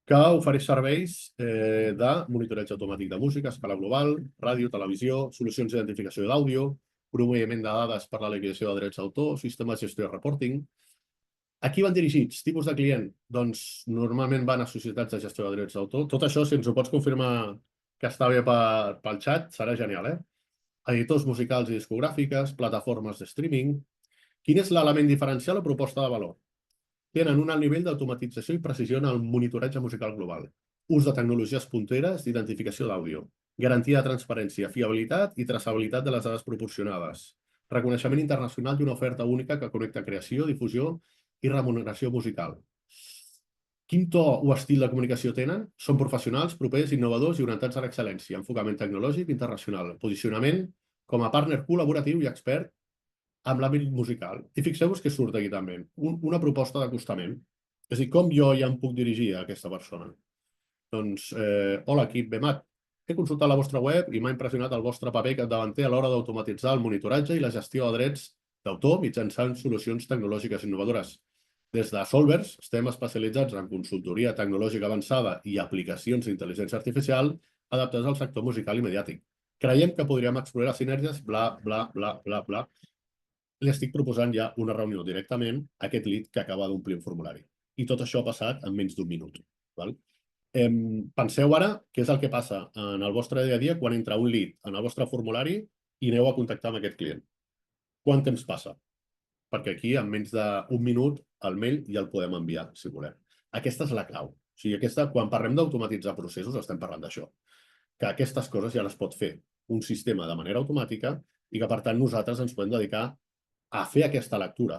que ofereix serveis de monitoratge automàtic de música a escala global, ràdio, televisió, solucions d'identificació d'àudio, proveïment de dades per a la liquidació de drets d'autor, sistema de gestió de reporting. A qui van dirigits? Tipus de client? Doncs normalment van a societats de gestió de drets d'autor. Tot això, si ens ho pots confirmar que està bé pel xat, serà genial, Editors musicals i discogràfiques, plataformes de streaming. Quin és l'element diferencial o proposta de valor? Tenen un alt nivell d'automatització i precisió en el monitoratge musical global, ús de tecnologies punteres d'identificació d'àudio, garantia de transparència, fiabilitat i traçabilitat de les dades proporcionades, reconeixement internacional i una oferta única que connecta creació, difusió i remuneració musical. Quin to o estil de comunicació tenen? Són professionals, propers, innovadors i orientats a l'excel·lència, enfocament tecnològic internacional, posicionament com a partner col·laboratiu i expert amb l'àmbit musical. I fixeu-vos que surt aquí també, una proposta d'acostament. És a dir, com jo ja em puc dirigir a aquesta persona? Doncs, hola, equip BMAT. He consultat la vostra web i m'ha impressionat el vostre paper capdavanter a l'hora d'automatitzar el monitoratge i la gestió de drets d'autor mitjançant solucions tecnològiques innovadores. Des de Solvers estem especialitzats en consultoria tecnològica avançada i aplicacions d'intel·ligència artificial adaptades al sector musical i mediàtic. Creiem que podríem explorar sinergies, bla, bla, bla, bla, bla. Li estic proposant ja una reunió directament a aquest lead que acaba d'omplir un formulari. I tot això ha passat en menys d'un minut. Penseu ara què és el que passa en el vostre dia a dia quan entra un lead en el vostre formulari i aneu a contactar amb aquest client. Quant temps passa? Perquè aquí, en menys d'un minut, el mail ja el podem enviar, si volem. Aquesta és la clau. O sigui, quan parlem d'automatitzar processos, estem parlant d'això. Que aquestes coses ja les pot fer un sistema de manera automàtica i que, per tant, nosaltres ens podem dedicar a fer aquesta lectura,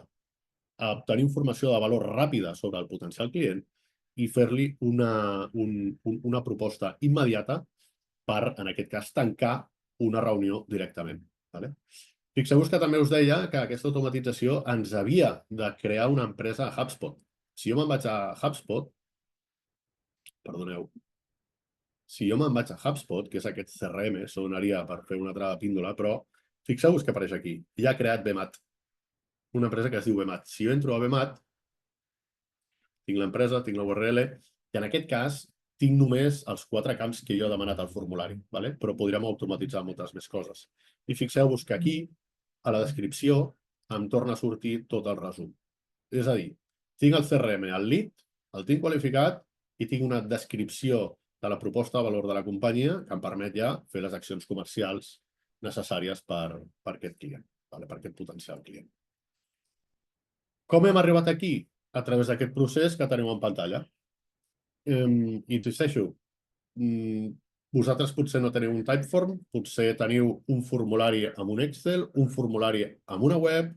a obtenir informació de valor ràpida sobre el potencial client i fer-li una proposta immediata per, en aquest cas, tancar una reunió directament. Fixeu-vos que també us deia que aquesta automatització ens havia de crear una empresa a HubSpot. Si jo me'n vaig a HubSpot, perdoneu, si jo me'n vaig a HubSpot, que és aquest CRM, sonaria per fer una altra píndola, però fixeu-vos que apareix aquí. Ja ha creat BMAT, una empresa que es diu BMAT. Si jo entro a BMAT, tinc l'empresa, tinc la URL, i en aquest cas tinc només els 4 camps que jo he demanat al formulari, però podríem automatitzar moltes més coses. I fixeu-vos que aquí, a la descripció, em torna a sortir tot el resum. És a dir, tinc el CRM, el lead, el tinc qualificat i tinc una descripció de la proposta de valor de la companyia que em permet ja fer les accions comercials necessàries per aquest client, per aquest potencial client. Com hem arribat aquí? A través d'aquest procés que teniu en pantalla. I insisteixo, vosaltres potser no teniu un Typeform, potser teniu un formulari amb un Excel, un formulari amb una web,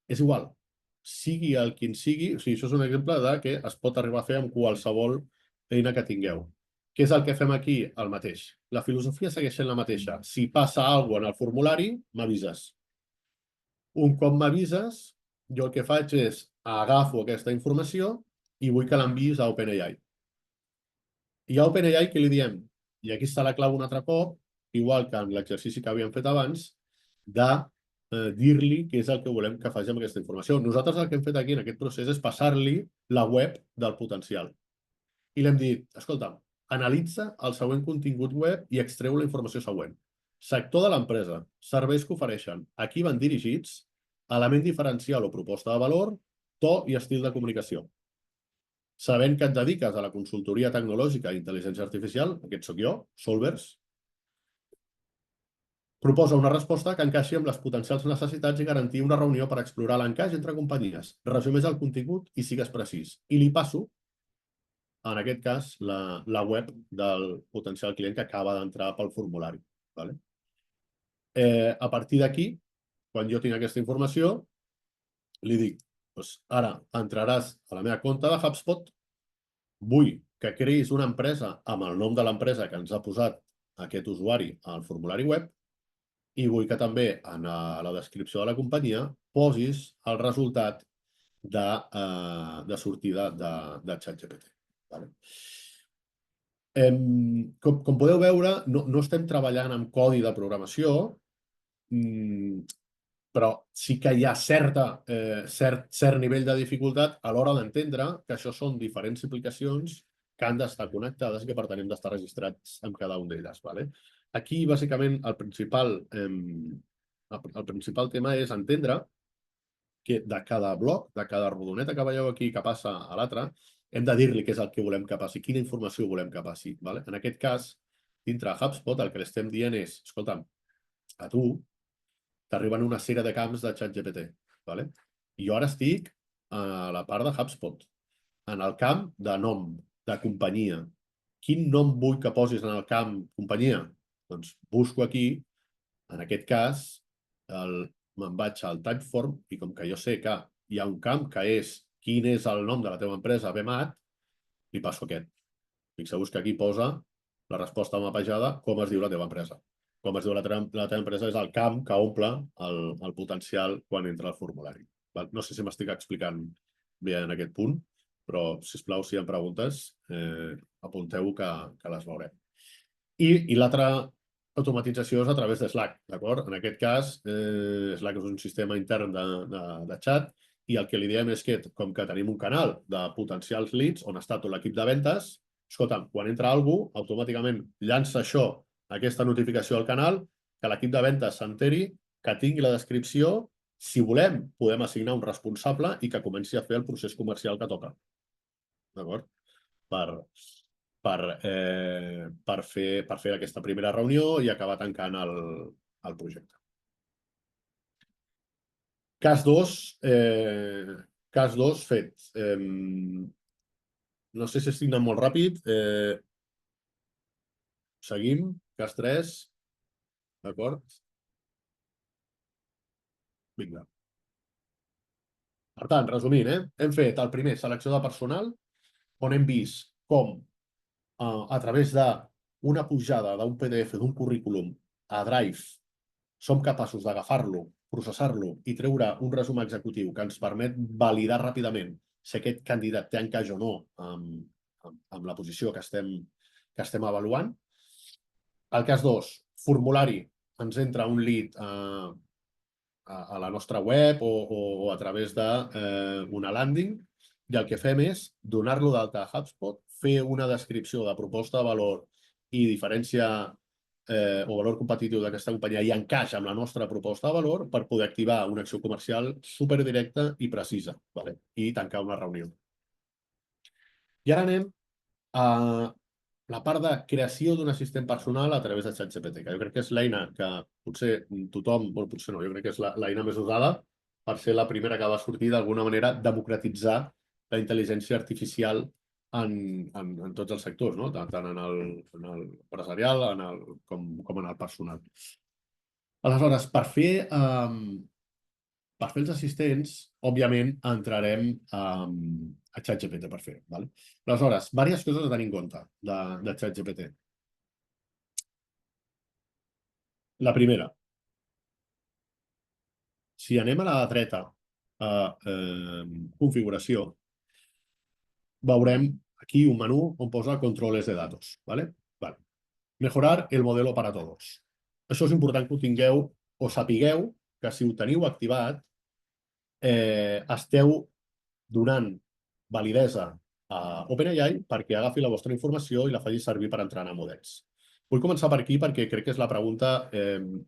és igual. Sigui el quin sigui, o sigui, això és un exemple de que es pot arribar a fer amb qualsevol eina que tingueu. Què és el que fem aquí? El mateix. La filosofia segueix sent la mateixa. Si passa alguna cosa en el formulari, m'avises. Un cop m'avises, jo el que faig és agafo aquesta informació i vull que l'enviïs a OpenAI. I a OpenAI què li diem? I aquí està la clau un altre cop, igual que en l'exercici que havíem fet abans, de dir-li què és el que volem que faci amb aquesta informació. Nosaltres el que hem fet aquí en aquest procés és passar-li la web del potencial. I l'hem dit, escolta, analitza el següent contingut web i extreu la informació següent. Sector de l'empresa, serveis que ofereixen, a qui van dirigits, element diferencial o proposta de valor, to i estil de comunicació. Sabent que et dediques a la consultoria tecnològica i intel·ligència artificial, aquest sóc jo, Solvers, proposa una resposta que encaixi amb les potencials necessitats i garantir una reunió per explorar l'encaix entre companyies. Resumeix el contingut i sigues precís. I li passo, en aquest cas, la web del potencial client que acaba d'entrar pel formulari. A partir d'aquí, quan jo tinc aquesta informació, li dic, ara entraràs a la meva compte de HubSpot vull que creïs una empresa amb el nom de l'empresa que ens ha posat aquest usuari al formulari web i vull que també a la descripció de la companyia posis el resultat de sortida de ChatGPT. Vale? Com podeu veure, no estem treballant amb codi de programació, però sí que hi ha cert nivell de dificultat a l'hora d'entendre que això són diferents aplicacions que han d'estar connectades i que per tant hem d'estar registrats amb cada un d'elles. Vale? Aquí, bàsicament, el principal tema és entendre que de cada bloc, de cada rodoneta que veieu aquí que passa a l'altre, hem de dir-li què és el que volem que passi, quina informació volem que passi. Vale? En aquest cas, dintre HubSpot, el que l'estem dient és, escolta'm, a tu t'arriben una sèrie de camps de ChatGPT. Vale? I jo ara estic a la part de HubSpot, en el camp de nom, de companyia. Quin nom vull que posis en el camp companyia? Doncs busco aquí, en aquest cas, me'n vaig al Typeform i com que jo sé que hi ha un camp que és quin és el nom de la teva empresa, BMAT, li passo aquest. Fixeu-vos que aquí posa la resposta mapejada com es diu la teva empresa. Com es diu la teva empresa és el camp que omple el potencial quan entra al formulari. No sé si m'estic explicant bé en aquest punt, però, sisplau, si hi ha preguntes, apunteu que les veurem. I l'altra automatització és a través de Slack, d'acord? En aquest cas, Slack és un sistema intern de xat i el que li diem és que, com que tenim un canal de potencials leads on està tot l'equip de ventes, escolta, quan entra algú, automàticament llança això, aquesta notificació al canal, que l'equip de ventes s'enteri, que tingui la descripció, si volem, podem assignar un responsable i que comenci a fer el procés comercial que toca. D'acord? Per fer aquesta primera reunió i acabar tancant el projecte. Cas 2 fet. No sé si estic anant molt ràpid. Seguim. Cas 3. D'acord? Vinga. Per tant, resumint, hem fet el primer, selecció de personal, on hem vist com a través d'una pujada d'un PDF, d'un currículum a Drive, som capaços d'agafar-lo, processar-lo i treure un resum executiu que ens permet validar ràpidament si aquest candidat té encaix o no amb la posició que estem avaluant. El cas 2, formulari, ens entra un lead a la nostra web o a través d'una landing i el que fem és donar-lo d'alta a HubSpot, fer una descripció de proposta de valor i diferència o valor competitiu d'aquesta companyia i encaix amb la nostra proposta de valor per poder activar una acció comercial superdirecta i precisa, vale? I tancar una reunió. I ara anem a la part de creació d'un assistent personal a través de ChatGPT, que jo crec que és l'eina que potser tothom, bueno, potser no, jo crec que és l'eina més usada per ser la primera que va sortir d'alguna manera democratitzar la intel·ligència artificial en tots els sectors, no? Tant en el empresarial com en el personal. Aleshores, per fer els assistents, òbviament, entrarem a ChatGPT per fer-ho. Vale? Aleshores, diverses coses a tenir en compte de ChatGPT. La primera, si anem a la dreta a configuració, veurem aquí un menú on posa controles de datos. ¿Vale? Vale. Mejorar el modelo para todos. Això és important que ho tingueu o sapigueu que si ho teniu activat, esteu donant validesa a OpenAI perquè agafi la vostra informació i la faci servir per entrenar models. Vull començar per aquí perquè crec que és la pregunta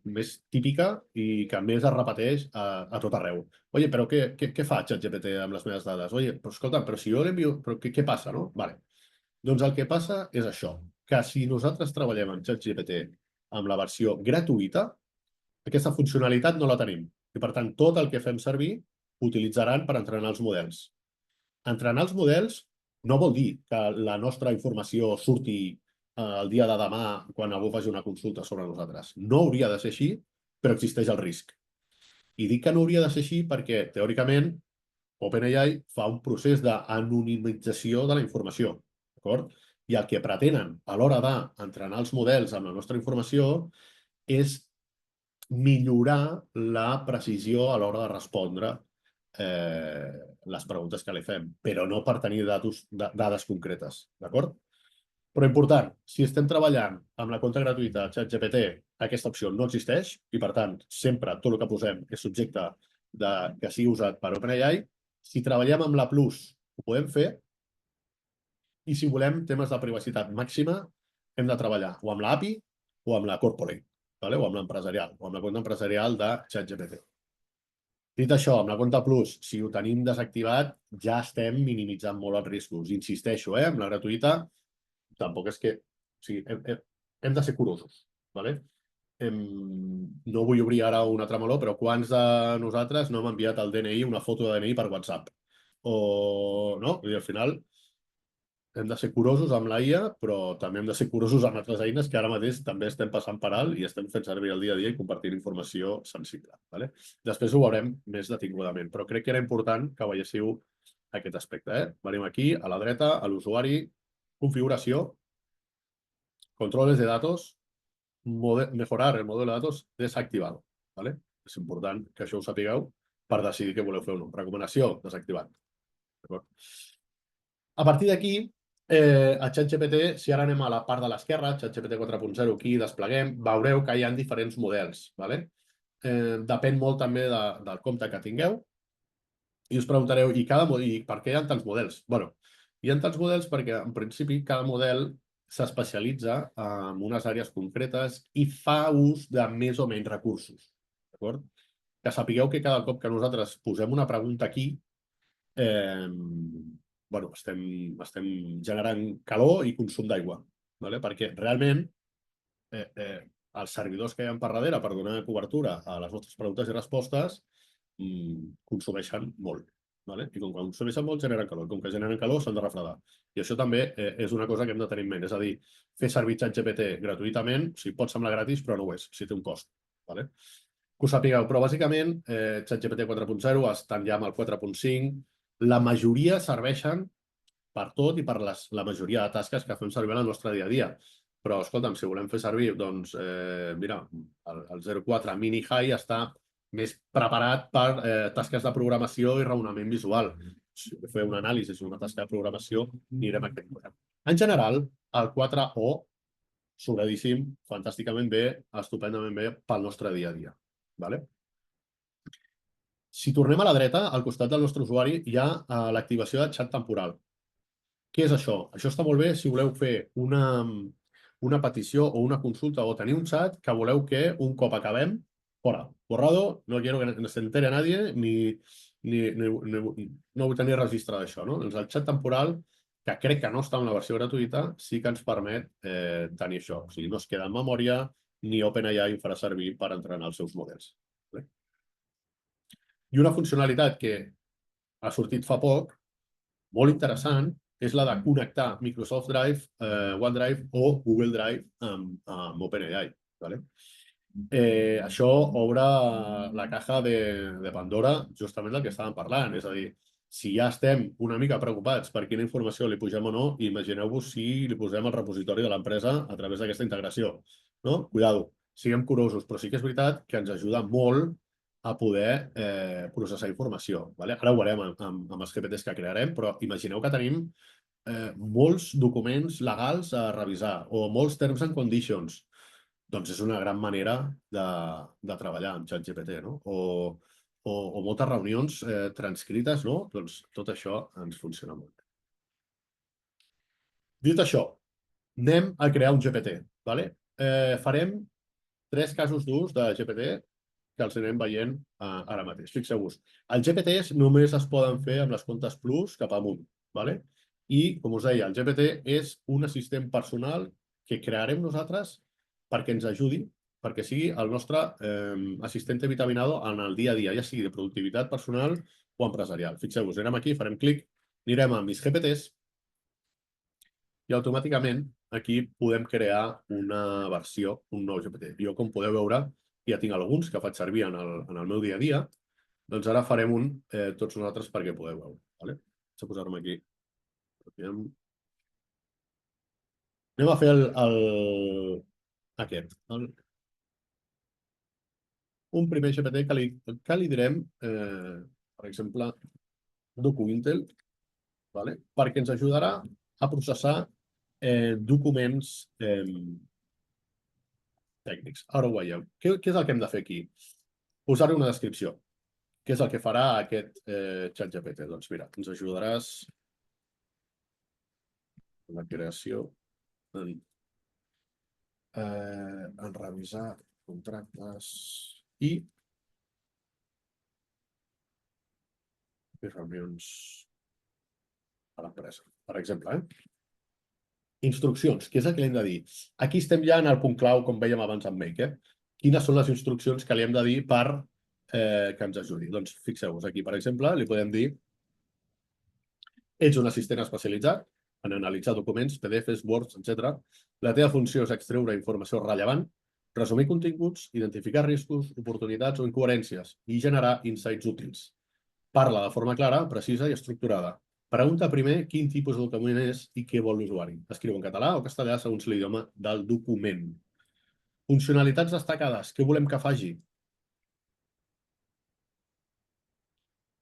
més típica i que més es repeteix a tot arreu. Oye, però què fa ChatGPT amb les meves dades? Oye, però escolta, però si jo l'envio, però què passa, no? Vale. Doncs el que passa és això, que si nosaltres treballem amb ChatGPT amb la versió gratuïta, aquesta funcionalitat no la tenim. I, per tant, tot el que fem servir ho utilitzaran per entrenar els models. Entrenar els models no vol dir que la nostra informació surti el dia de demà quan algú faci una consulta sobre nosaltres. No hauria de ser així, però existeix el risc. I dic que no hauria de ser així perquè, teòricament, OpenAI fa un procés d'anonimització de la informació. d'acord? I el que pretenen a l'hora d'entrenar els models amb la nostra informació és millorar la precisió a l'hora de respondre les preguntes que li fem, però no per tenir dades concretes, d'acord? Però important, si estem treballant amb la compta gratuïta ChatGPT, aquesta opció no existeix i, per tant, sempre tot el que posem és subjecte que sigui usat per OpenAI. Si treballem amb la Plus, ho podem fer. I si volem temes de privacitat màxima, hem de treballar o amb l'API o amb la corporate, o amb l'empresarial, o amb la compta empresarial de ChatGPT. Dit això, amb la compta Plus, si ho tenim desactivat, ja estem minimitzant molt els riscos. Insisteixo, amb la gratuïta, tampoc és que... O sigui, hem de ser curosos, ¿vale? No vull obrir ara un altre meló, però quants de nosaltres no hem enviat el DNI, una foto de DNI per WhatsApp? O no? I al final hem de ser curosos amb la IA, però també hem de ser curosos amb altres eines que ara mateix també estem passant per alt i estem fent servir el dia a dia i compartint informació sensible. ¿Vale? Després ho veurem més detingudament, però crec que era important que veiéssiu aquest aspecte. Venim aquí, a la dreta, a l'usuari, configuració, controles de datos, mejorar el modelo de datos desactivado. ¿Vale? És important que això ho sapigueu per decidir què voleu fer o no. Recomanació, desactivat. A partir d'aquí, a ChatGPT, si ara anem a la part de l'esquerra, ChatGPT 4.0, aquí despleguem, veureu que hi ha diferents models. Depèn molt també del compte que tingueu. I us preguntareu, i per què hi ha tants models? Bé, hi ha tants models perquè, en principi, cada model s'especialitza en unes àrees concretes i fa ús de més o menys recursos. D'acord? Que sapigueu que cada cop que nosaltres posem una pregunta aquí, estem generant calor i consum d'aigua, perquè realment els servidors que hi ha per darrere per donar cobertura a les nostres preguntes i respostes consumeixen molt. I com que consumeixen molt, generen calor. Com que generen calor, s'han de refredar. I això també és una cosa que hem de tenir en ment. És a dir, fer servir ChatGPT gratuïtament, o sigui, pot semblar gratis, però no ho és, si té un cost. Que ho sapigueu. Però, bàsicament, ChatGPT 4.0 estan ja amb el 4.5. La majoria serveixen per tot i per la majoria de tasques que fem servir en el nostre dia a dia. Però, escolta'm, si volem fer servir, doncs, mira, el 04 Mini High està més preparat per tasques de programació i raonament visual. Si fer una anàlisi sobre una tasca de programació, anirem a aquest model. En general, el 4O, sobradíssim, fantàsticament bé, estupendament bé pel nostre dia a dia. Si tornem a la dreta, al costat del nostre usuari, hi ha l'activació de xat temporal. Què és això? Això està molt bé si voleu fer una petició o una consulta o tenir un xat que voleu que un cop acabem, fora, borrado, no quiero que se entere nadie, no vull tenir registre d'això. Doncs el xat temporal, que crec que no està en la versió gratuïta, sí que ens permet tenir això. O sigui, no es queda en memòria ni OpenAI farà servir per entrenar els seus models. I una funcionalitat que ha sortit fa poc, molt interessant, és la de connectar Microsoft Drive, OneDrive o Google Drive amb OpenAI. Això obre la caja de Pandora justament del que estàvem parlant. És a dir, si ja estem una mica preocupats per quina informació li pugem o no, imagineu-vos si li posem al repositori de l'empresa a través d'aquesta integració. Cuidado, siguem curosos, però sí que és veritat que ens ajuda molt a poder processar informació. Ara ho veurem amb els GPTs que crearem, però imagineu que tenim molts documents legals a revisar o molts terms and conditions. Doncs és una gran manera de treballar amb ChatGPT, o moltes reunions transcrites, doncs tot això ens funciona molt bé. Dit això, anem a crear un GPT. Farem 3 casos d'ús de GPT que els anem veient ara mateix. Fixeu-vos, els GPTs només es poden fer amb les comptes Plus cap amunt. I, com us deia, el GPT és un assistent personal que crearem nosaltres perquè ens ajudi, perquè sigui el nostre assistent vitaminado en el dia a dia, ja sigui de productivitat personal o empresarial. Fixeu-vos, anem aquí, farem clic, anirem a Mis GPTs i automàticament aquí podem crear una versió, un nou GPT. Jo, com podeu veure, ja tinc alguns que faig servir en el meu dia a dia, doncs ara farem un tots nosaltres perquè podeu veure. Vaig a posar-me aquí. Anem a fer aquest. Un primer GPT que li direm, per exemple, DocuIntel, vale? Perquè ens ajudarà a processar documents tècnics. Ara ho veieu. Què és el que hem de fer aquí? Posar-hi una descripció. Què és el que farà aquest ChatGPT? Doncs mira, ens ajudaràs en la creació, en revisar contractes i fer reunions a l'empresa. Per exemple, instruccions, què és el que li hem de dir? Aquí estem ja en el punt clau, com vèiem abans amb Maker. Quines són les instruccions que li hem de dir per que ens ajudi? Doncs fixeu-vos aquí, per exemple, li podem dir ets un assistent especialitzat en analitzar documents, PDFs, Words, etc. La teva funció és extreure informació rellevant, resumir continguts, identificar riscos, oportunitats o incoherències i generar insights útils. Parla de forma clara, precisa i estructurada. Pregunta primer quin tipus de document és i què vol l'usuari. Escriu en català o castellà segons l'idioma del document. Funcionalitats destacades. Què volem que faci?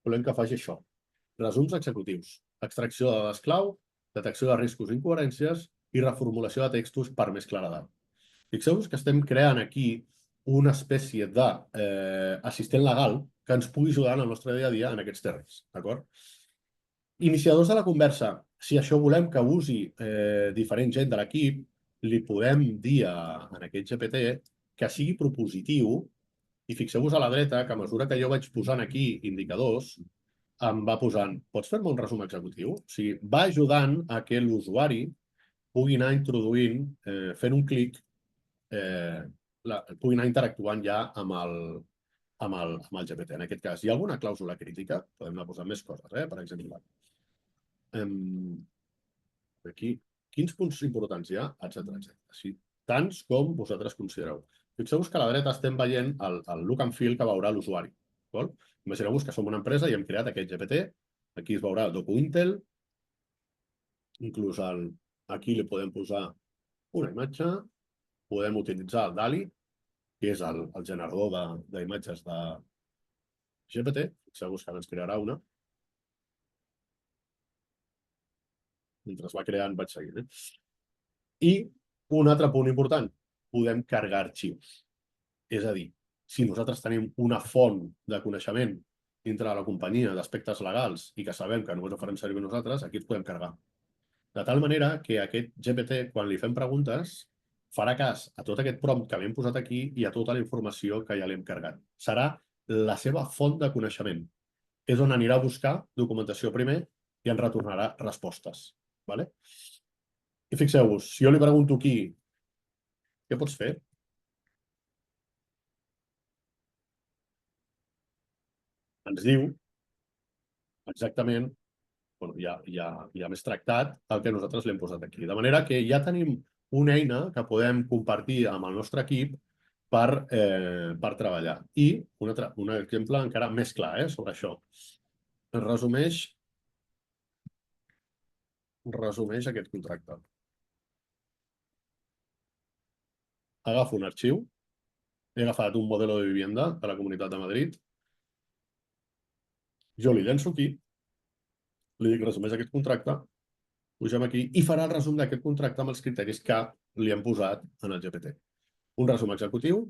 Volem que faci això. Resums executius, extracció de dades clau, detecció de riscos i incoherències i reformulació de textos per més claredat. Fixeu-vos que estem creant aquí una espècie d'assistent legal que ens pugui ajudar en el nostre dia a dia en aquests termes, d'acord? Iniciadors de la conversa. Si això volem que usi diferent gent de l'equip, li podem dir en aquest GPT que sigui propositiu i fixeu-vos a la dreta que a mesura que jo vaig posant aquí indicadors, em va posant, pots fer-me un resum executiu? O sigui, va ajudant a que l'usuari pugui anar introduint, fent un clic, pugui anar interactuant ja amb el GPT. En aquest cas, hi ha alguna clàusula crítica? Podem anar posant més coses, per exemple. Aquí, quins punts importants hi ha, etcètera. Així, tants com vosaltres considereu. Fixeu-vos que a la dreta estem veient el look and feel que veurà l'usuari. Imagineu-vos que som una empresa i hem creat aquest GPT. Aquí es veurà DocuIntel. Inclús aquí li podem posar una imatge. Podem utilitzar el DALI, que és el generador d'imatges de GPT. Fixeu-vos que ara ens crearà una. Mentre es va creant vaig seguint. I un altre punt important, podem carregar arxius. És a dir, si nosaltres tenim una font de coneixement dintre de la companyia d'aspectes legals i que sabem que només ho farem servir nosaltres, aquí ens podem carregar. De tal manera que aquest GPT, quan li fem preguntes, farà cas a tot aquest prompt que li hem posat aquí i a tota la informació que ja li hem carregat. Serà la seva font de coneixement. És on anirà a buscar documentació primer i ens retornarà respostes. I fixeu-vos, si jo li pregunto aquí, què pots fer? Ens diu exactament, ja més tractat, el que nosaltres l'hem posat aquí. De manera que ja tenim una eina que podem compartir amb el nostre equip per treballar. I un exemple encara més clar sobre això. Resumeix aquest contracte. Agafo un arxiu, he agafat un modelo de vivienda de la Comunitat de Madrid, jo li llenço aquí, li dic resumeix aquest contracte, pugem aquí i farà el resum d'aquest contracte amb els criteris que li hem posat en el GPT. Un resum executiu,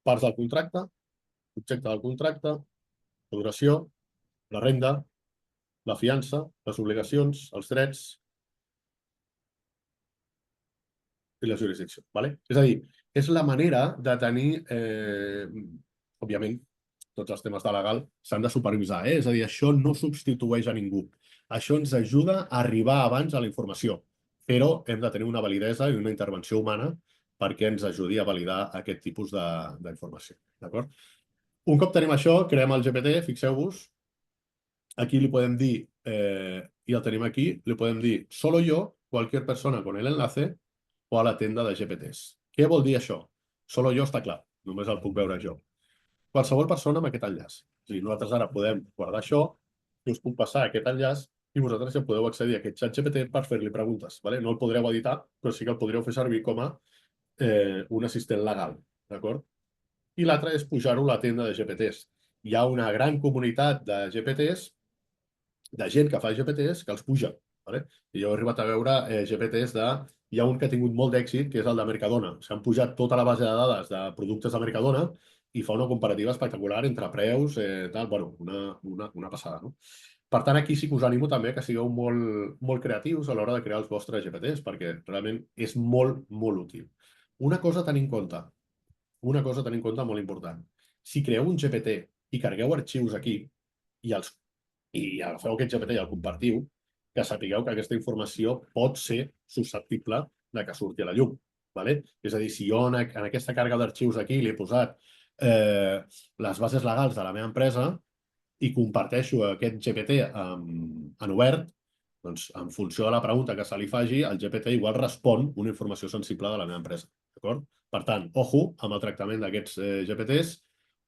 parts del contracte, objecte del contracte, la duració, la renda, la fiança, les obligacions, els drets i la jurisdicció. És a dir, és la manera de tenir, òbviament, tots els temes de legal s'han de supervisar. És a dir, això no substitueix a ningú. Això ens ajuda a arribar abans a la informació, però hem de tenir una validesa i una intervenció humana perquè ens ajudi a validar aquest tipus d'informació. Un cop tenim això, creem el GPT, fixeu-vos, aquí li podem dir, i el tenim aquí, li podem dir solo yo, cualquier persona con el enlace o a la tenda de GPTs. Què vol dir això? Solo yo està clar, només el puc veure jo. Qualsevol persona amb aquest enllaç. Nosaltres ara podem guardar això i us puc passar aquest enllaç i vosaltres ja podeu accedir a aquest xat GPT per fer-li preguntes. No el podreu editar, però sí que el podreu fer servir com a un assistent legal. D'acord? I l'altre és pujar-ho a la tenda de GPTs. Hi ha una gran comunitat de GPTs, de gent que fa GPTs, que els puja. I jo he arribat a veure GPTs de... Hi ha un que ha tingut molt d'èxit, que és el de Mercadona. S'han pujat tota la base de dades de productes de Mercadona i fa una comparativa espectacular entre preus, tal. Una passada, no? Per tant, aquí sí que us animo també que sigueu molt creatius a l'hora de crear els vostres GPTs, perquè realment és molt, molt útil. Una cosa a tenir en compte molt important. Si creeu un GPT i carregueu arxius aquí i agafeu aquest GPT i el compartiu, que sapigueu que aquesta informació pot ser susceptible de que surti a la llum. És a dir, si jo en aquesta càrrega d'arxius aquí li he posat les bases legals de la meva empresa i comparteixo aquest GPT en obert, doncs en funció de la pregunta que se li faci, el GPT igual respon una informació sensible de la meva empresa. D'acord? Per tant, ojo amb el tractament d'aquests GPTs,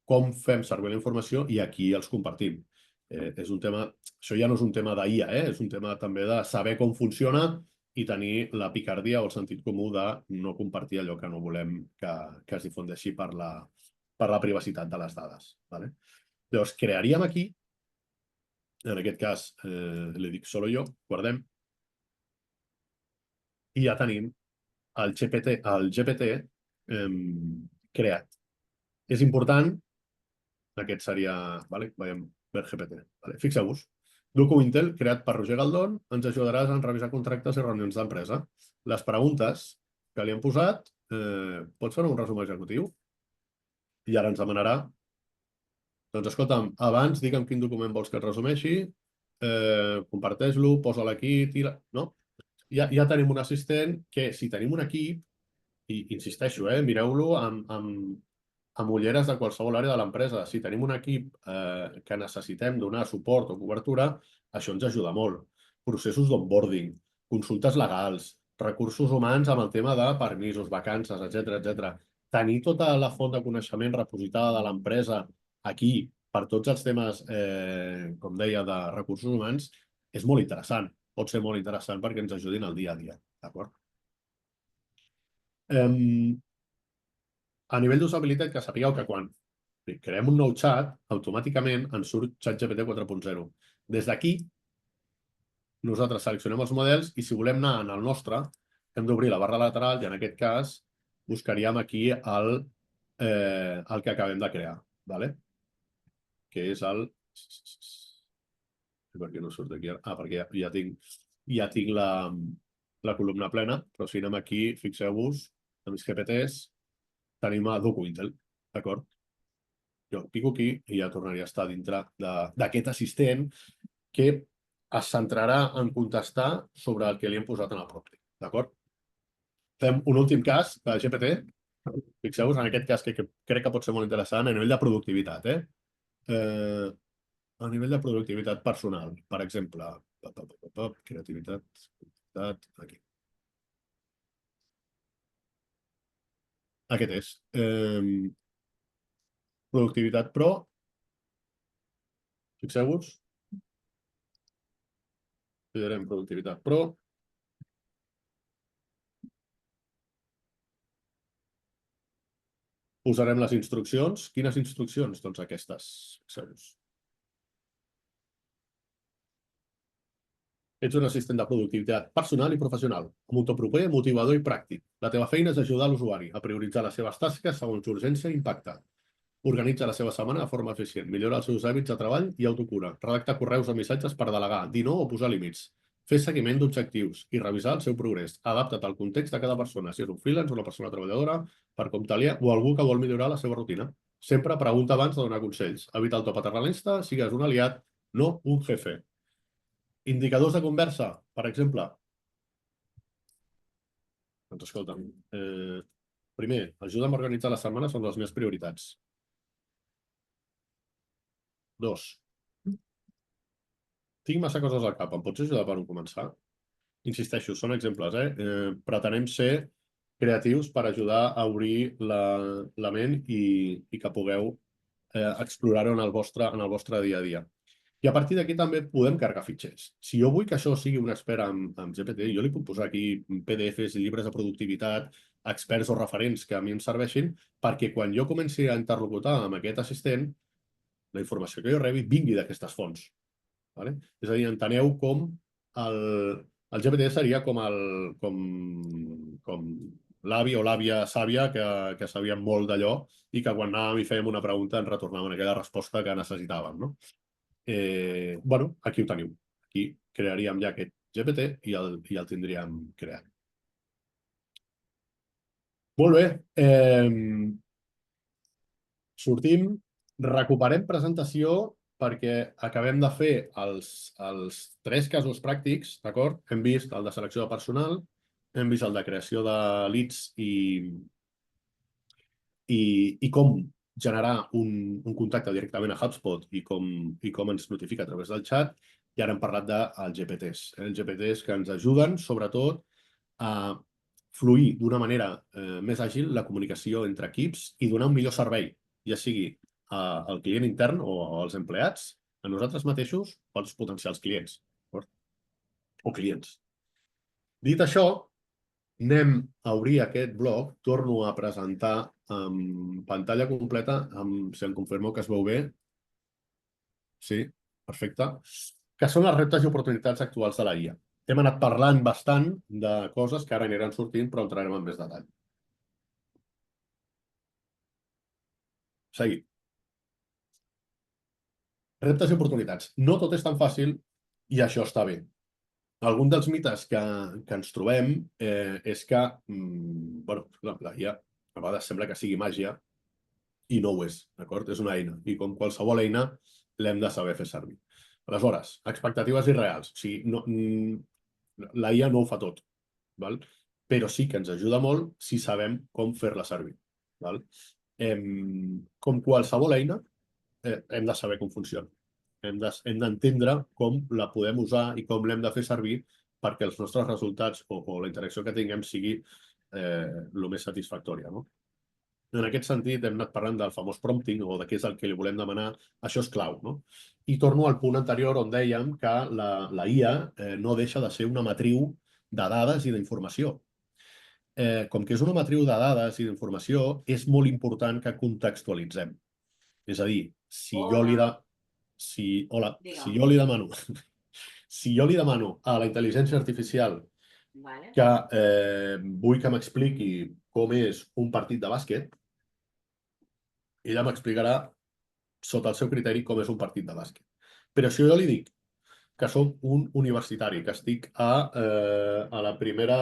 com fem servir la informació i aquí els compartim. És un tema, això ja no és un tema d'IA, és un tema també de saber com funciona i tenir la picardia o el sentit comú de no compartir allò que no volem que es difondeixi per la privacitat de les dades. Llavors, crearíem aquí, en aquest cas li dic solo jo, guardem, i ja tenim el GPT creat. És important, aquest seria, veiem, VerGPT. Fixeu-vos, DocuIntel, creat per Roger Galdón, ens ajudaràs a revisar contractes i reunions d'empresa. Les preguntes que li hem posat, pots fer un resum executiu? I ara ens demanarà, doncs escolta'm, abans digue'm quin document vols que et resumeixi, comparteix-lo, posa-lo aquí, tira... No? Ja tenim un assistent que, si tenim un equip, i insisteixo, mireu-lo amb ulleres de qualsevol àrea de l'empresa. Si tenim un equip que necessitem donar suport o cobertura, això ens ajuda molt. Processos d'onboarding, consultes legals, recursos humans amb el tema de permisos, vacances, etc. Tenir tota la font de coneixement repositada de l'empresa aquí per tots els temes, com deia, de recursos humans, és molt interessant. Pot ser molt interessant perquè ens ajudin al dia a dia. D'acord? A nivell d'usabilitat, que sapigueu que quan creem un nou xat, automàticament ens surt ChatGPT 4.0. Des d'aquí, nosaltres seleccionem els models i si volem anar en el nostre, hem d'obrir la barra lateral i en aquest cas buscaríem aquí el que acabem de crear, que és el... Per què no surt aquí? Perquè ja tinc la columna plena, però si anem aquí, fixeu-vos, a mis GPTs, tenim a DocuIntel, d'acord? Jo pico aquí i ja tornaria a estar dintre d'aquest assistent que es centrarà en contestar sobre el que li hem posat en el prompt, d'acord? Fem un últim cas de GPT. Fixeu-vos, en aquest cas que crec que pot ser molt interessant a nivell de productivitat. A nivell de productivitat personal, per exemple, creativitat, aquí. Aquest és. Productivitat Pro. Fixeu-vos. Fijarem productivitat Pro. Posarem les instruccions. Quines instruccions? Doncs aquestes. Fixeu-vos. Ets un assistent de productivitat personal i professional, motoproper, motivador i pràctic. La teva feina és ajudar l'usuari a prioritzar les seves tasques segons urgència i impacte. Organitza la seva setmana de forma eficient, millora els seus hàbits de treball i autocura, redacta correus o missatges per delegar, dir no o posar límits, fer seguiment d'objectius i revisar el seu progrés. Adapta't al context de cada persona, si és un freelance o una persona treballadora, per compte aliè o algú que vol millorar la seva rutina. Sempre pregunta abans de donar consells. Evita el to paternalista, sigues un aliat, no un jefe. Indicadors de conversa, per exemple. Doncs escolta'm, primer, ajuda'm a organitzar la setmana, són les meves prioritats. 2. Tinc massa coses al cap, em pots ajudar per on començar? Insisteixo, són exemples, pretenem ser creatius per ajudar a obrir la ment i que pugueu explorar-ho en el vostre dia a dia. I a partir d'aquí també podem carregar fitxers. Si jo vull que això sigui un expert amb GPT, jo li puc posar aquí PDFs i llibres de productivitat, experts o referents que a mi em serveixin, perquè quan jo comenci a interlocutar amb aquest assistent, la informació que jo rebi vingui d'aquestes fonts. Vale? És a dir, enteneu com el GPT seria com l'avi o l'àvia sàvia que sabien molt d'allò i que quan anàvem i fèiem una pregunta ens retornaven aquella resposta que necessitàvem, no? Bueno, aquí ho teniu. Aquí crearíem ja aquest GPT i el tindríem creat. Molt bé. Sortim, recuperem presentació perquè acabem de fer els 3 casos pràctics, d'acord? Hem vist el de selecció de personal, hem vist el de creació de leads i com generar un contacte directament a HubSpot i com ens notifica a través del xat, i ara hem parlat dels GPTs. Els GPTs que ens ajuden, sobretot, a fluir d'una manera més àgil la comunicació entre equips i donar un millor servei, ja sigui al client intern o als empleats, a nosaltres mateixos o als potencials clients o clients. Dit això, anem a obrir aquest bloc, torno a presentar en pantalla completa, si em confirmeu que es veu bé. Sí, perfecte. Que són els reptes i oportunitats actuals de la IA. Hem anat parlant bastant de coses que ara aniran sortint, però entrarem en més detall. Seguim. Reptes i oportunitats. No tot és tan fàcil i això està bé. Algun dels mites que ens trobem és que la IA a vegades sembla que sigui màgia i no ho és, d'acord? És una eina i com qualsevol eina l'hem de saber fer servir. Aleshores, expectatives irreals. O sigui, la IA no ho fa tot, val? Però sí que ens ajuda molt si sabem com fer-la servir. Val? Com qualsevol eina, hem de saber com funciona. Hem d'entendre com la podem usar i com l'hem de fer servir perquè els nostres resultats o la interacció que tinguem sigui el més satisfactòria. No? En aquest sentit, hem anat parlant del famós prompting o de què és el que li volem demanar. Això és clau. No? I torno al punt anterior on dèiem que la IA no deixa de ser una matriu de dades i d'informació. Com que és una matriu de dades i d'informació, és molt important que contextualitzem. És a dir, si jo li demano si jo li demano a la intel·ligència artificial que vull que m'expliqui com és un partit de bàsquet, ella m'explicarà sota el seu criteri com és un partit de bàsquet. Però si jo li dic que soc un universitari, que estic a la primera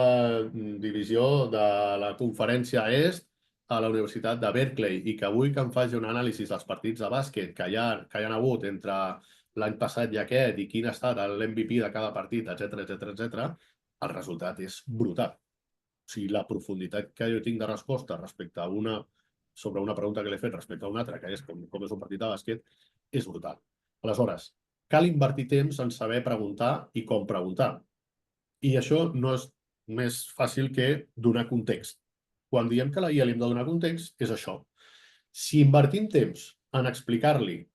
divisió de la conferència est a la Universitat de Berkeley i que vull que em faci un anàlisi dels partits de bàsquet que hi ha hagut entre l'any passat i aquest i quin ha estat l'MVP de cada partit, etc., el resultat és brutal. O sigui, la profunditat que jo tinc de resposta respecte a sobre una pregunta que l'he fet respecte a una altra, que és com és un partit de bàsquet, és brutal. Aleshores, cal invertir temps en saber preguntar i com preguntar. I això no és més fàcil que donar context. Quan diem que a la IA li hem de donar context, és això. Si invertim temps en explicar-li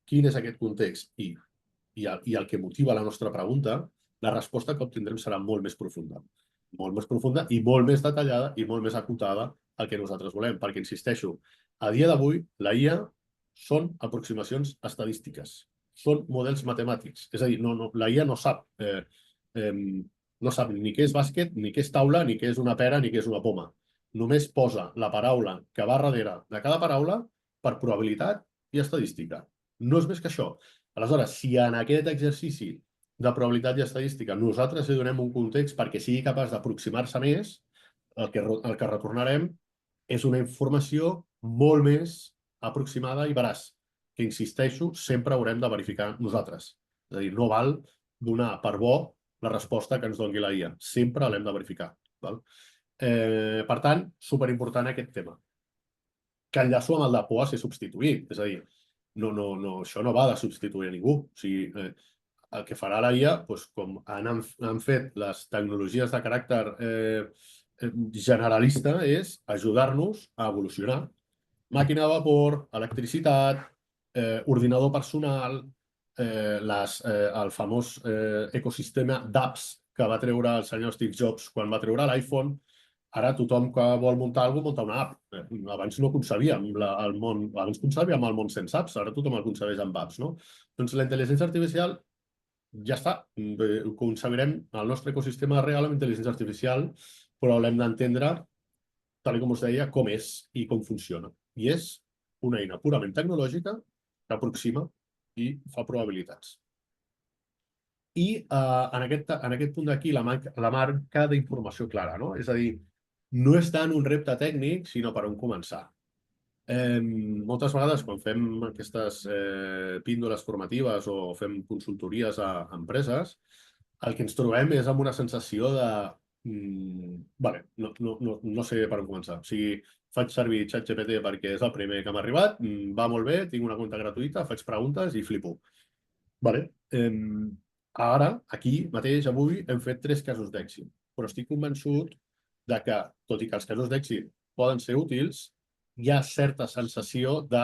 quin és aquest context i el que motiva la nostra pregunta, la resposta que obtindrem serà molt més profunda. Molt més profunda i molt més detallada i molt més acotada al que nosaltres volem. Perquè, insisteixo, a dia d'avui la IA són aproximacions estadístiques. Són models matemàtics. És a dir, la IA no sap ni què és bàsquet, ni què és taula, ni què és una pera, ni què és una poma. Només posa la paraula que va darrere de cada paraula per probabilitat i estadística. No és més que això. Aleshores, si en aquest exercici de probabilitat i estadística nosaltres li donem un context perquè sigui capaç d'aproximar-se més, el que retornarem és una informació molt més aproximada i veraç, que, insisteixo, sempre haurem de verificar nosaltres. És a dir, no val donar per bo la resposta que ens doni la IA. Sempre l'hem de verificar. Val? Per tant, superimportant aquest tema. Que enllaço amb el de por a ser substituït. És a dir, això no va de substituir a ningú. O sigui, el que farà la IA, com han fet les tecnologies de caràcter generalista, és ajudar-nos a evolucionar. Màquina de vapor, electricitat, ordinador personal, el famós ecosistema d'apps que va treure el senyor Steve Jobs quan va treure l'iPhone. Ara tothom que vol muntar alguna cosa, munta una app. Abans no concebíem el món, abans concebíem el món sense apps, ara tothom el concebeix amb apps, no? Doncs la intel·ligència artificial ja està. Concebirem el nostre ecosistema real amb intel·ligència artificial, però l'hem d'entendre, tal com us deia, com és i com funciona. I és una eina purament tecnològica que aproxima i fa probabilitats. I en aquest punt d'aquí la marca d'informació clara, no? És a dir, no és tant un repte tècnic, sinó per on començar. Moltes vegades quan fem aquestes píndoles formatives o fem consultories a empreses, el que ens trobem és amb una sensació de vale, no sé per on començar. O sigui, faig servir ChatGPT perquè és el primer que m'ha arribat, va molt bé, tinc una compte gratuïta, faig preguntes i flipo. Vale. Ara, aquí mateix, avui, hem fet 3 casos d'èxit, però estic convençut de que, tot i que els casos d'èxit poden ser útils, hi ha certa sensació de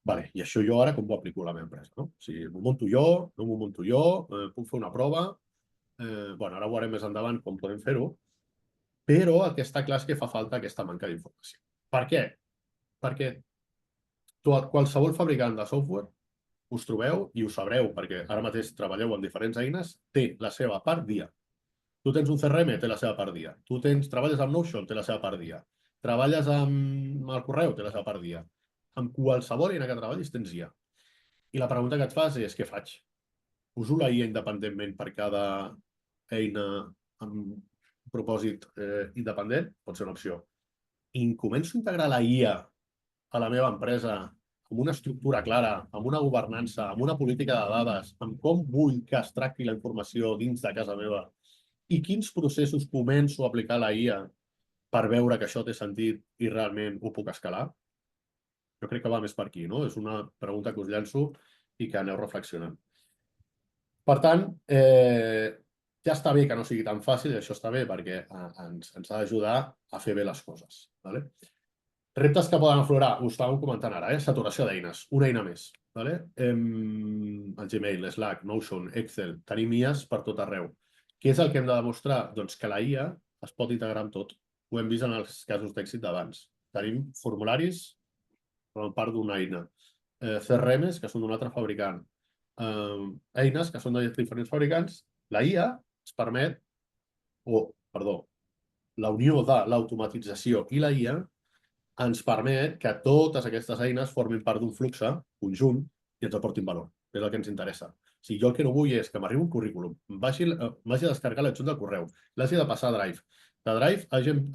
vale, i això jo ara com ho aplico a la meva empresa, no? O sigui, m'ho munto jo, no m'ho munto jo, puc fer una prova, bueno, ara ho veurem més endavant com podem fer-ho, però el que està clar és que fa falta aquesta manca d'informació. Per què? Perquè qualsevol fabricant de software us trobeu i ho sabreu, perquè ara mateix treballeu amb diferents eines, té la seva part dia. Tu tens un CRM, té la seva part dia. Tu treballes amb Notion, té la seva part dia. Treballes amb el correu, té la seva part dia. Amb qualsevol eina que treballis, tens IA. I la pregunta que et fas és, què faig? Uso la IA independentment per cada eina amb propòsit independent? Pot ser una opció. I començo a integrar la IA a la meva empresa amb una estructura clara, amb una governança, amb una política de dades, amb com vull que es tracti la informació dins de casa meva i quins processos començo a aplicar a la IA per veure que això té sentit i realment ho puc escalar? Jo crec que va més per aquí, no? És una pregunta que us llanço i que aneu reflexionant. Per tant, ja està bé que no sigui tan fàcil, i això està bé perquè ens ha d'ajudar a fer bé les coses. Reptes que poden aflorar, ho estàvem comentant ara, saturació d'eines, una eina més. El Gmail, Slack, Notion, Excel, tenim IAs per tot arreu. Què és el que hem de demostrar? Doncs que la IA es pot integrar amb tot. Ho hem vist en els casos d'èxit d'abans. Tenim formularis per part d'una eina, CRMs que són d'un altre fabricant, eines que són de diferents fabricants. La IA ens permet, la unió de l'automatització i la IA ens permet que totes aquestes eines formin part d'un flux conjunt i ens aportin valor. És el que ens interessa. Si jo el que no vull és que m'arribi un currículum, m'hagi de descarregar l'adjunt del correu, l'hagi de passar a Drive, de Drive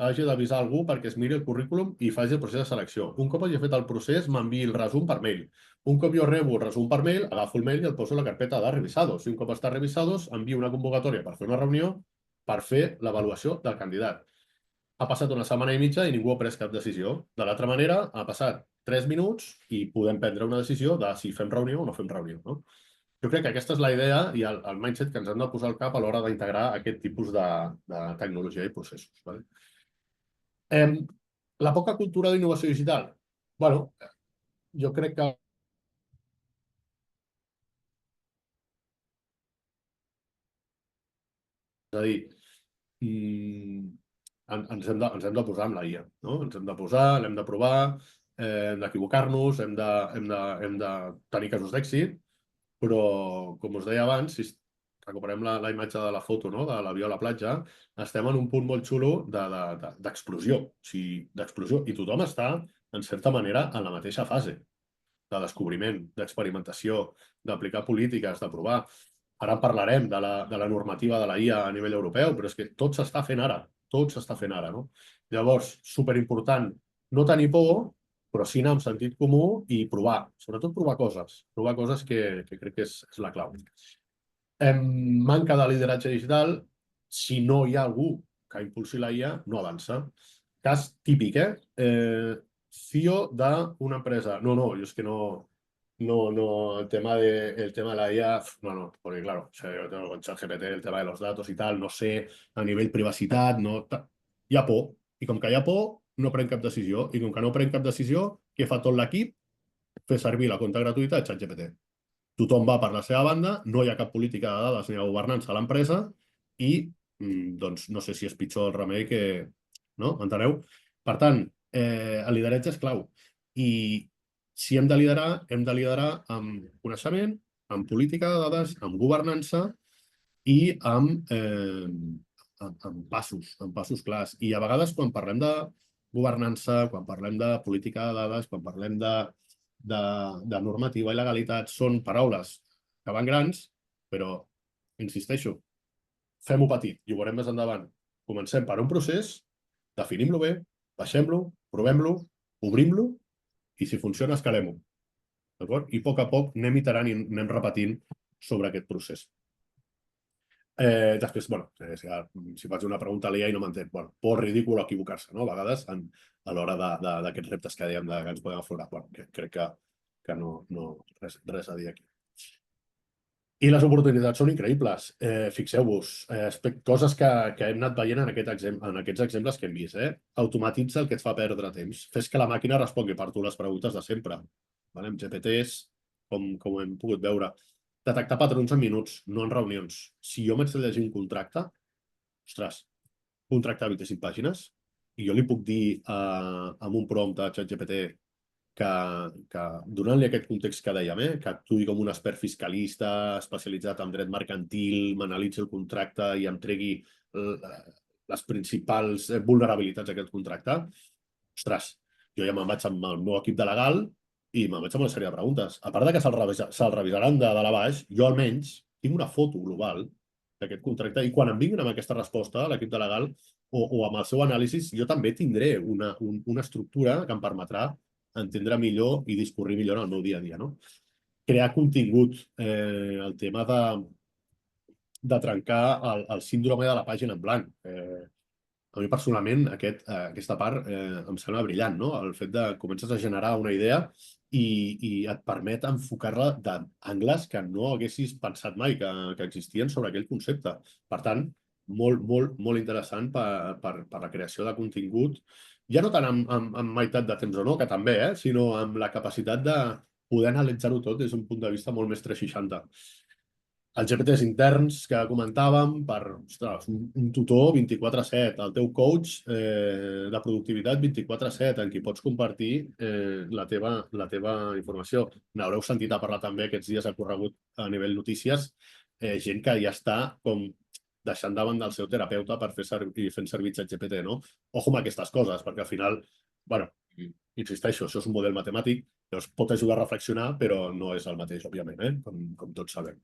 hagi d'avisar algú perquè es miri el currículum i faci el procés de selecció. Un cop hagi fet el procés, m'enviï el resum per mail. Un cop jo rebo el resum per mail, agafo el mail i el poso a la carpeta de revisados. I un cop està revisados, envio una convocatòria per fer una reunió per fer l'avaluació del candidat. Ha passat una setmana i mitja i ningú ha pres cap decisió. De l'altra manera, ha passat 3 minuts i podem prendre una decisió de si fem reunió o no fem reunió. Jo crec que aquesta és la idea i el mindset que ens hem de posar al cap a l'hora d'integrar aquest tipus de tecnologia i processos. La poca cultura d'innovació digital? Bueno, jo crec que és a dir, ens hem de posar amb la IA, no? Ens hem de posar, l'hem de provar, hem d'equivocar-nos, hem de tenir casos d'èxit, però, com us deia abans, si recuperem la imatge de la foto, no? De l'avió a la platja, estem en un punt molt xulo d'explosió, i tothom està, en certa manera, en la mateixa fase de descobriment, d'experimentació, d'aplicar polítiques, de provar. Ara parlarem de la normativa de la IA a nivell europeu, però és que tot s'està fent ara. Tot s'està fent ara, no? Llavors, superimportant no tenir por, però sí anar amb sentit comú i provar. Sobretot provar coses que crec que és la clau. Manca de lideratge digital, si no hi ha algú que impulsi la IA, no avança. Cas típic, CEO d'una empresa. No, jo és que no, el tema de la IA, no, porque claro, yo tengo con ChatGPT el tema de los datos y tal, no sé, a nivell privacitat, no, hi ha por. I com que hi ha por, no prenc cap decisió. I com que no prenc cap decisió, què fa tot l'equip? Fer servir la compte gratuïta de ChatGPT. tothom va per la seva banda, no hi ha cap política de dades ni de governança a l'empresa i doncs no sé si és pitjor el remei que... No? Enteneu? Per tant, el lideratge és clau. I si hem de liderar amb coneixement, amb política de dades, amb governança i amb passos clars. I a vegades quan parlem de governança, quan parlem de política de dades, quan parlem de normativa i legalitat, són paraules que van grans, però, insisteixo, fem-ho petit i ho veurem més endavant. Comencem per un procés, definim-lo bé, baixem-lo, provem-lo, obrim-lo i si funciona, escalem-ho. D'acord? I a poc anem iterant i anem repetint sobre aquest procés. Després, bueno, si faig una pregunta a l'IA i no m'entén, bueno, por ridícul equivocar-se, no? A vegades, a l'hora d'aquests reptes que dèiem que ens podem aflorar. Bueno, crec que no res a dir aquí. I les oportunitats són increïbles. Fixeu-vos, coses que hem anat veient en aquests exemples que hem vist. Automatitza el que et fa perdre temps. Fes que la màquina respongui per tu les preguntes de sempre. Amb GPTs, com hem pogut veure. Detectar patrons en minuts, no en reunions. Si jo m'haig de llegir un contracte, ostres, contracte de 25 pàgines, i jo li puc dir amb un prompt a ChatGPT que donant-li aquest context que dèiem, que actuï com un expert fiscalista especialitzat en dret mercantil, m'analitzi el contracte i em tregui les principals vulnerabilitats d'aquest contracte, ostres, jo ja me'n vaig amb el meu equip de legal i me'n vaig amb una sèrie de preguntes. A part de que se'l revisaran de dalt a baix, jo almenys tinc una foto global d'aquest contracte i quan em vinguin amb aquesta resposta, l'equip de legal, o amb el seu anàlisi, jo també tindré una estructura que em permetrà entendre millor i discorrir millor en el meu dia a dia. No? Crear contingut, el tema de trencar el síndrome de la pàgina en blanc. A mi personalment aquesta part em sembla brillant, no? El fet de comences a generar una idea i et permet enfocar-la d'angles que no haguessis pensat mai que existien sobre aquell concepte. Per tant, molt interessant per la creació de contingut, ja no tant amb meitat de temps o no, que també, sinó amb la capacitat de poder analitzar-ho tot des d'un punt de vista molt més 360. Els GPTs interns que comentàvem per un tutor 24/7, el teu coach de productivitat 24/7, en qui pots compartir la teva informació. N'haureu sentit a parlar també aquests dies, ha corregut a nivell notícies, gent que ja està com deixant davant del seu terapeuta per fent servir ChatGPT, no? Ojo amb aquestes coses, perquè al final, bueno, insisteixo, això és un model matemàtic, llavors pot ajudar a reflexionar, però no és el mateix, òbviament, com tots sabem.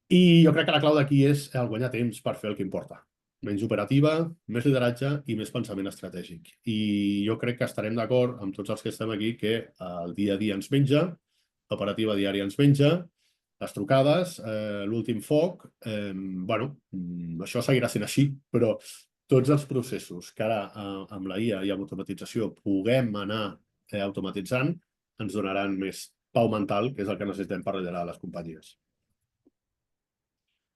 I jo crec que la clau d'aquí és el guanyar temps per fer el que importa. Menys operativa, més lideratge i més pensament estratègic. I jo crec que estarem d'acord amb tots els que estem aquí que el dia a dia ens menja, l'operativa diària ens menja, les trucades, l'últim foc, bueno, això seguirà sent així, però tots els processos que ara amb la IA i amb automatització puguem anar automatitzant ens donaran més pau mental, que és el que necessitem per liderar les companyies.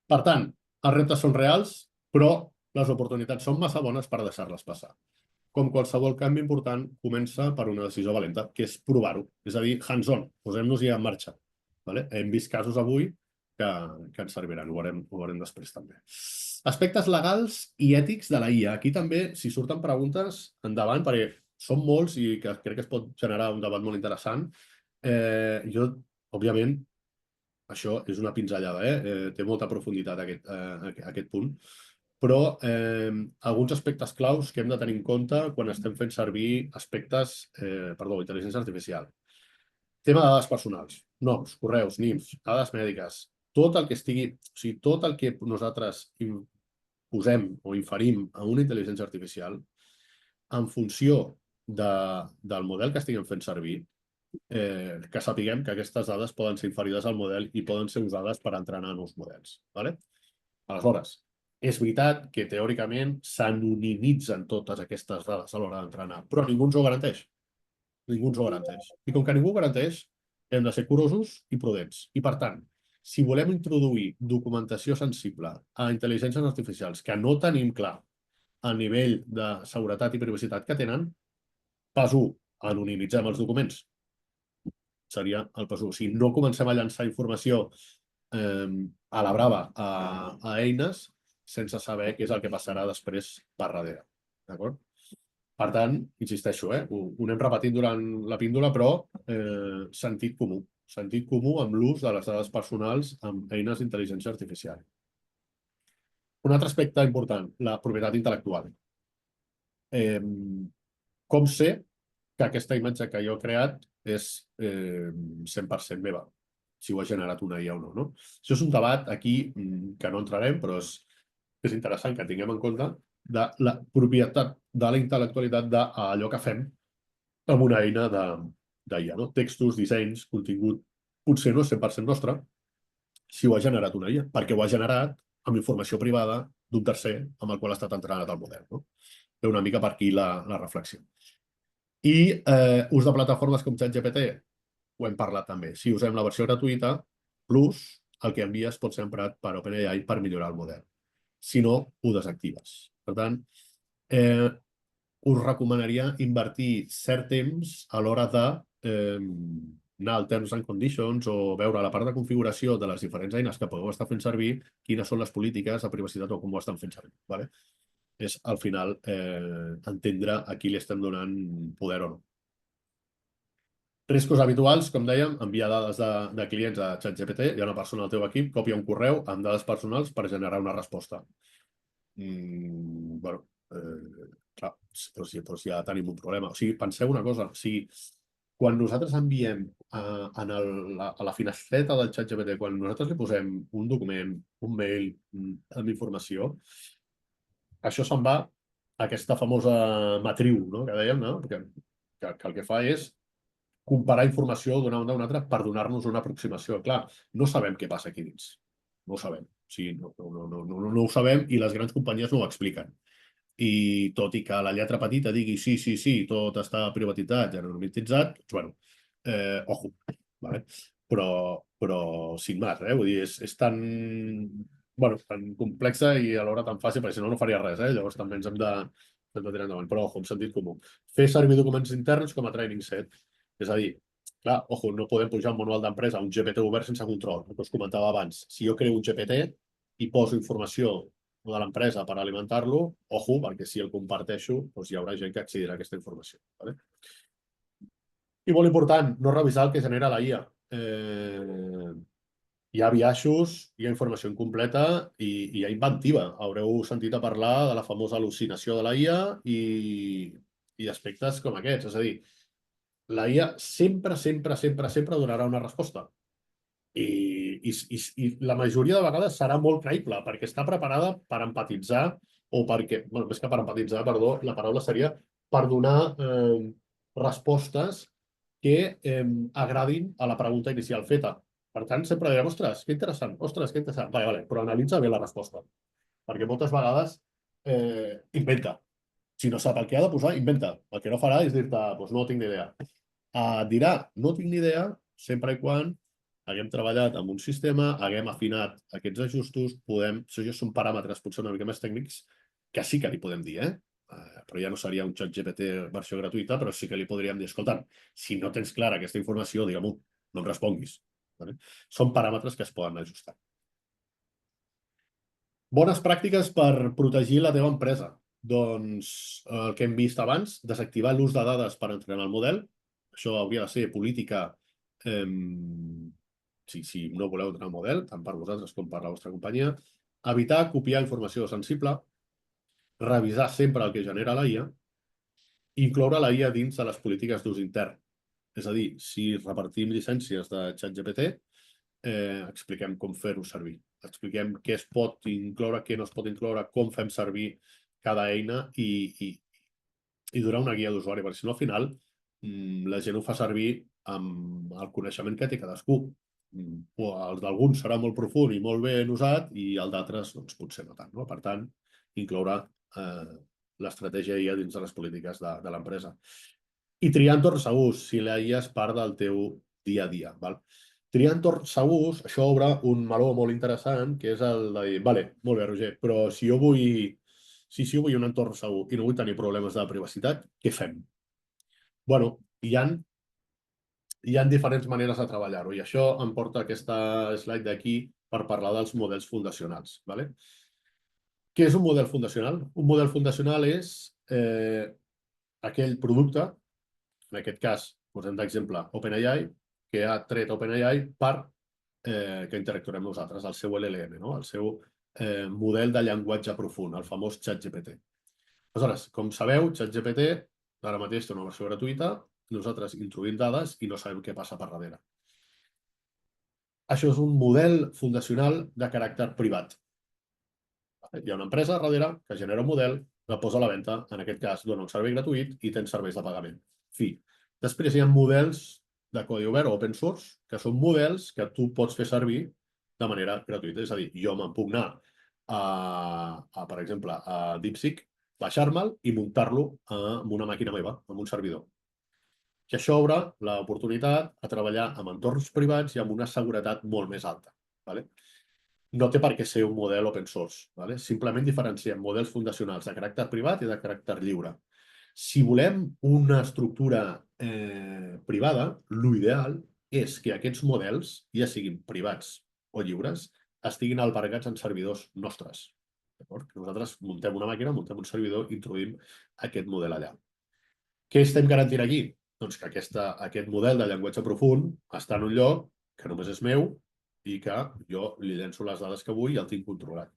Per tant, els reptes són reals, però les oportunitats són massa bones per deixar-les passar. Com qualsevol canvi important, comença per una decisió valenta, que és provar-ho. És a dir, hands-on, posem-nos-hi en marxa. Hem vist casos avui que ens serviran, ho veurem després també. Aspectes legals i ètics de la IA. Aquí també, si surten preguntes, endavant, perquè són molts i que crec que es pot generar un debat molt interessant. Jo, òbviament, això és una pinzellada, té molta profunditat aquest punt, però alguns aspectes claus que hem de tenir en compte quan estem fent servir intel·ligència artificial. Tema de dades personals, noms, correus, NIMs, dades mèdiques, tot el que estigui, o sigui, tot el que nosaltres posem o inferim a una intel·ligència artificial, en funció del model que estiguem fent servir, que sapiguem que aquestes dades poden ser inferides al model i poden ser usades per entrenar nous models. Aleshores, és veritat que teòricament s'anonimitzen totes aquestes dades a l'hora d'entrenar, però ningú ens ho garanteix. Ningú ens ho garanteix. I com que ningú ho garanteix, hem de ser curosos i prudents. I per tant, si volem introduir documentació sensible a intel·ligències artificials que no tenim clar a nivell de seguretat i privacitat que tenen, pas 1, anonimitzem els documents. seria el pas 1. O sigui, no comencem a llançar informació a la brava a eines sense saber què és el que passarà després per darrere. D'acord? Per tant, insisteixo, ho anem repetint durant la píndola, però sentit comú. Sentit comú amb l'ús de les dades personals amb eines d'intel·ligència artificial. Un altre aspecte important, la propietat intel·lectual. Com sé que aquesta imatge que jo he creat és 100% meva, si ho ha generat una IA o no, no? Això és un debat aquí que no entrarem, però és interessant que tinguem en compte de la propietat de la intel·lectualitat d'allò que fem amb una eina d'IA, no? Textos, dissenys, contingut, potser no és 100% nostre, si ho ha generat una IA, perquè ho ha generat amb informació privada d'un tercer amb el qual ha estat entrenat el model, no? Ve una mica per aquí la reflexió. I ús de plataformes com ChatGPT, ho hem parlat també. Si usem la versió gratuïta, plus el que envies pot ser emprat per OpenAI per millorar el model. Si no, ho desactives. Per tant, us recomanaria invertir cert temps a l'hora de anar al Terms and Conditions o veure a la part de configuració de les diferents eines que podeu estar fent servir quines són les polítiques de privacitat o com ho estan fent servir. Vale? És, al final, entendre a qui li estem donant poder o no. Riscos habituals, com dèiem, enviar dades de clients a ChatGPT. Hi ha una persona al teu equip, copia un correu amb dades personals per generar una resposta. Bueno, clar, doncs ja tenim un problema. O sigui, penseu una cosa. O sigui, quan nosaltres enviem a la finestreta del ChatGPT, quan nosaltres li posem un document, un mail amb informació, això se'n va a aquesta famosa matriu, no?, que dèiem, no? Que el que fa és comparar informació d'una banda a una altra per donar-nos una aproximació. Clar, no sabem què passa aquí dins. No ho sabem. O sigui, no ho sabem i les grans companyies no ho expliquen. I tot i que la lletra petita digui sí, tot està privatitzat i anonimitzat, doncs, bueno, ojo, vale? Però sin más, vull dir, és tan complexa i alhora tan fàcil, perquè si no faria res, llavors també ens hem de tirar endavant. Però, ojo, amb sentit comú. Fer servir documents interns com a training set. És a dir, clar, ojo, no podem pujar un manual d'empresa a un GPT obert sense control, el que us comentava abans. Si jo creo un GPT i poso informació de l'empresa per alimentar-lo, ojo, perquè si el comparteixo, doncs hi haurà gent que accedirà a aquesta informació. Vale? I molt important, no revisar el que genera la IA. Hi ha biaixos, hi ha informació incompleta i hi ha inventiva. Haureu sentit a parlar de la famosa al·lucinació de la IA i aspectes com aquests. És a dir, la IA sempre donarà una resposta. I la majoria de vegades serà molt creïble, perquè està preparada per empatitzar o perquè, bueno, més que per empatitzar, perdó, la paraula seria per donar respostes que agradin a la pregunta inicial feta. Per tant, sempre direm, ostres, que interessant. Vale, però analitza bé la resposta. Perquè moltes vegades inventa. Si no sap el que ha de posar, inventa. El que no farà és dir-te, doncs no tinc ni idea. Dirà, no tinc ni idea, sempre i quan haguem treballat amb un sistema, haguem afinat aquests ajustos, això ja són paràmetres potser una mica més tècnics, que sí que li podem dir, però ja no seria un ChatGPT versió gratuïta, però sí que li podríem dir, escolta, si no tens clara aquesta informació, digue-m'ho, no em responguis. Són paràmetres que es poden ajustar. Bones pràctiques per protegir la teva empresa. Doncs el que hem vist abans, desactivar l'ús de dades per entrenar el model. Això hauria de ser política si no voleu entrenar el model, tant per vosaltres com per la vostra companyia. Evitar copiar informació sensible. Revisar sempre el que genera la IA. Incloure la IA dins de les polítiques d'ús intern. És a dir, si repartim llicències de ChatGPT, expliquem com fer-ho servir. Expliquem què es pot incloure, què no es pot incloure, com fem servir cada eina i donar una guia d'usuari, perquè si no, al final, la gent ho fa servir amb el coneixement que té cadascú. El d'alguns serà molt profund i molt ben usat i el d'altres, doncs, potser no tant. No? Per tant, incloure l'estratègia IA dins de les polítiques de l'empresa. I triar entorns segurs, si la IA és part del teu dia a dia. Val? Triar entorns segurs, això obre un meló molt interessant, que és el de dir, vale, molt bé, Roger, però si jo vull un entorn segur i no vull tenir problemes de privacitat, què fem? Bueno, hi ha hi ha diferents maneres de treballar-ho i això em porta aquesta slide d'aquí per parlar dels models fundacionals. Vale? Què és un model fundacional? Un model fundacional és aquell producte, en aquest cas posem d'exemple OpenAI, que ha tret OpenAI per que interactuarem nosaltres, el seu LLM, no? El seu model de llenguatge profund, el famós ChatGPT. Aleshores, com sabeu, ChatGPT ara mateix té una versió gratuïta, nosaltres introduïm dades i no sabem què passa per darrere. Això és un model fundacional de caràcter privat. Hi ha una empresa darrere que genera un model, la posa a la venda, en aquest cas dona un servei gratuït i tens serveis de pagament. Fi. Després hi ha models de codi obert o open source, que són models que tu pots fer servir de manera gratuïta. És a dir, jo me'n puc anar per exemple, a DeepSeek, baixar-me'l i muntar-lo amb una màquina meva, amb un servidor. I això obre l'oportunitat a treballar amb entorns privats i amb una seguretat molt més alta. Vale? No té per què ser un model open source. Vale? Simplement diferenciem models fundacionals de caràcter privat i de caràcter lliure. Si volem una estructura privada, l'ideal és que aquests models, ja siguin privats o lliures, estiguin albergats en servidors nostres. Que nosaltres muntem una màquina, muntem un servidor i introduïm aquest model allà. Què estem garantint aquí? Doncs que aquest model de llenguatge profund està en un lloc que només és meu i que jo li llenço les dades que vull i el tinc controlat.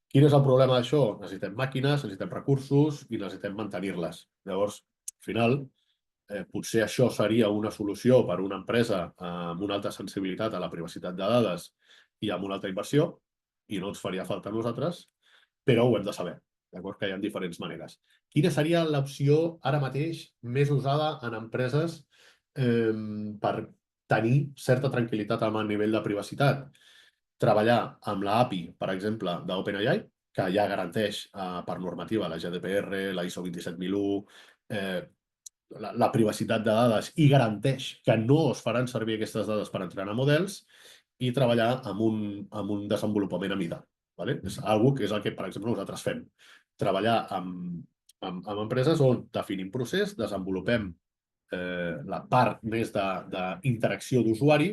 Quin és el problema d'això? Necessitem màquines, necessitem recursos i necessitem mantenir-les. Llavors, al final, potser això seria una solució per a una empresa amb una alta sensibilitat a la privacitat de dades i amb una alta inversió, i no ens faria falta a nosaltres, però ho hem de saber, d'acord? Que hi ha diferents maneres. Quina seria l'opció ara mateix més usada en empreses per tenir certa tranquil·litat amb el nivell de privacitat? Treballar amb l'API, per exemple, d'OpenAI, que ja garanteix per normativa la GDPR, la ISO 27001, la privacitat de dades i garanteix que no es faran servir aquestes dades per entrenar models i treballar amb un desenvolupament a mida. Vale? És una que és el que, per exemple, nosaltres fem. Treballar amb empreses on definim procés, desenvolupem la part més d'interacció d'usuari,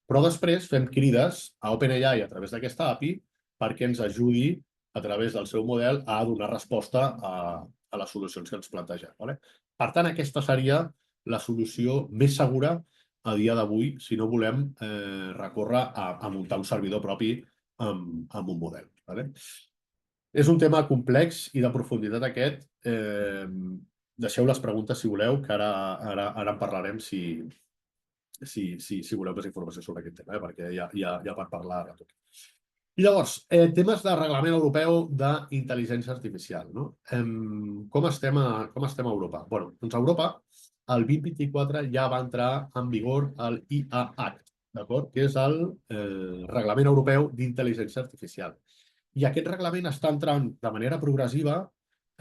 però després fem crides a OpenAI a través d'aquesta API perquè ens ajudi a través del seu model a donar resposta a les solucions que ens plantegem. Vale? Per tant, aquesta seria la solució més segura a dia d'avui si no volem recórrer a muntar un servidor propi amb un model. Vale? És un tema complex i de profunditat aquest. Deixeu les preguntes si voleu, que ara en parlarem si voleu més informació sobre aquest tema, perquè hi ha per parlar de tot. I llavors, temes de reglament europeu d'intel·ligència artificial. No? Com estem a Europa? Bé, doncs a Europa, el 2024 ja va entrar en vigor el IA Act, que és el Reglament Europeu d'Intel·ligència Artificial. I aquest reglament està entrant de manera progressiva,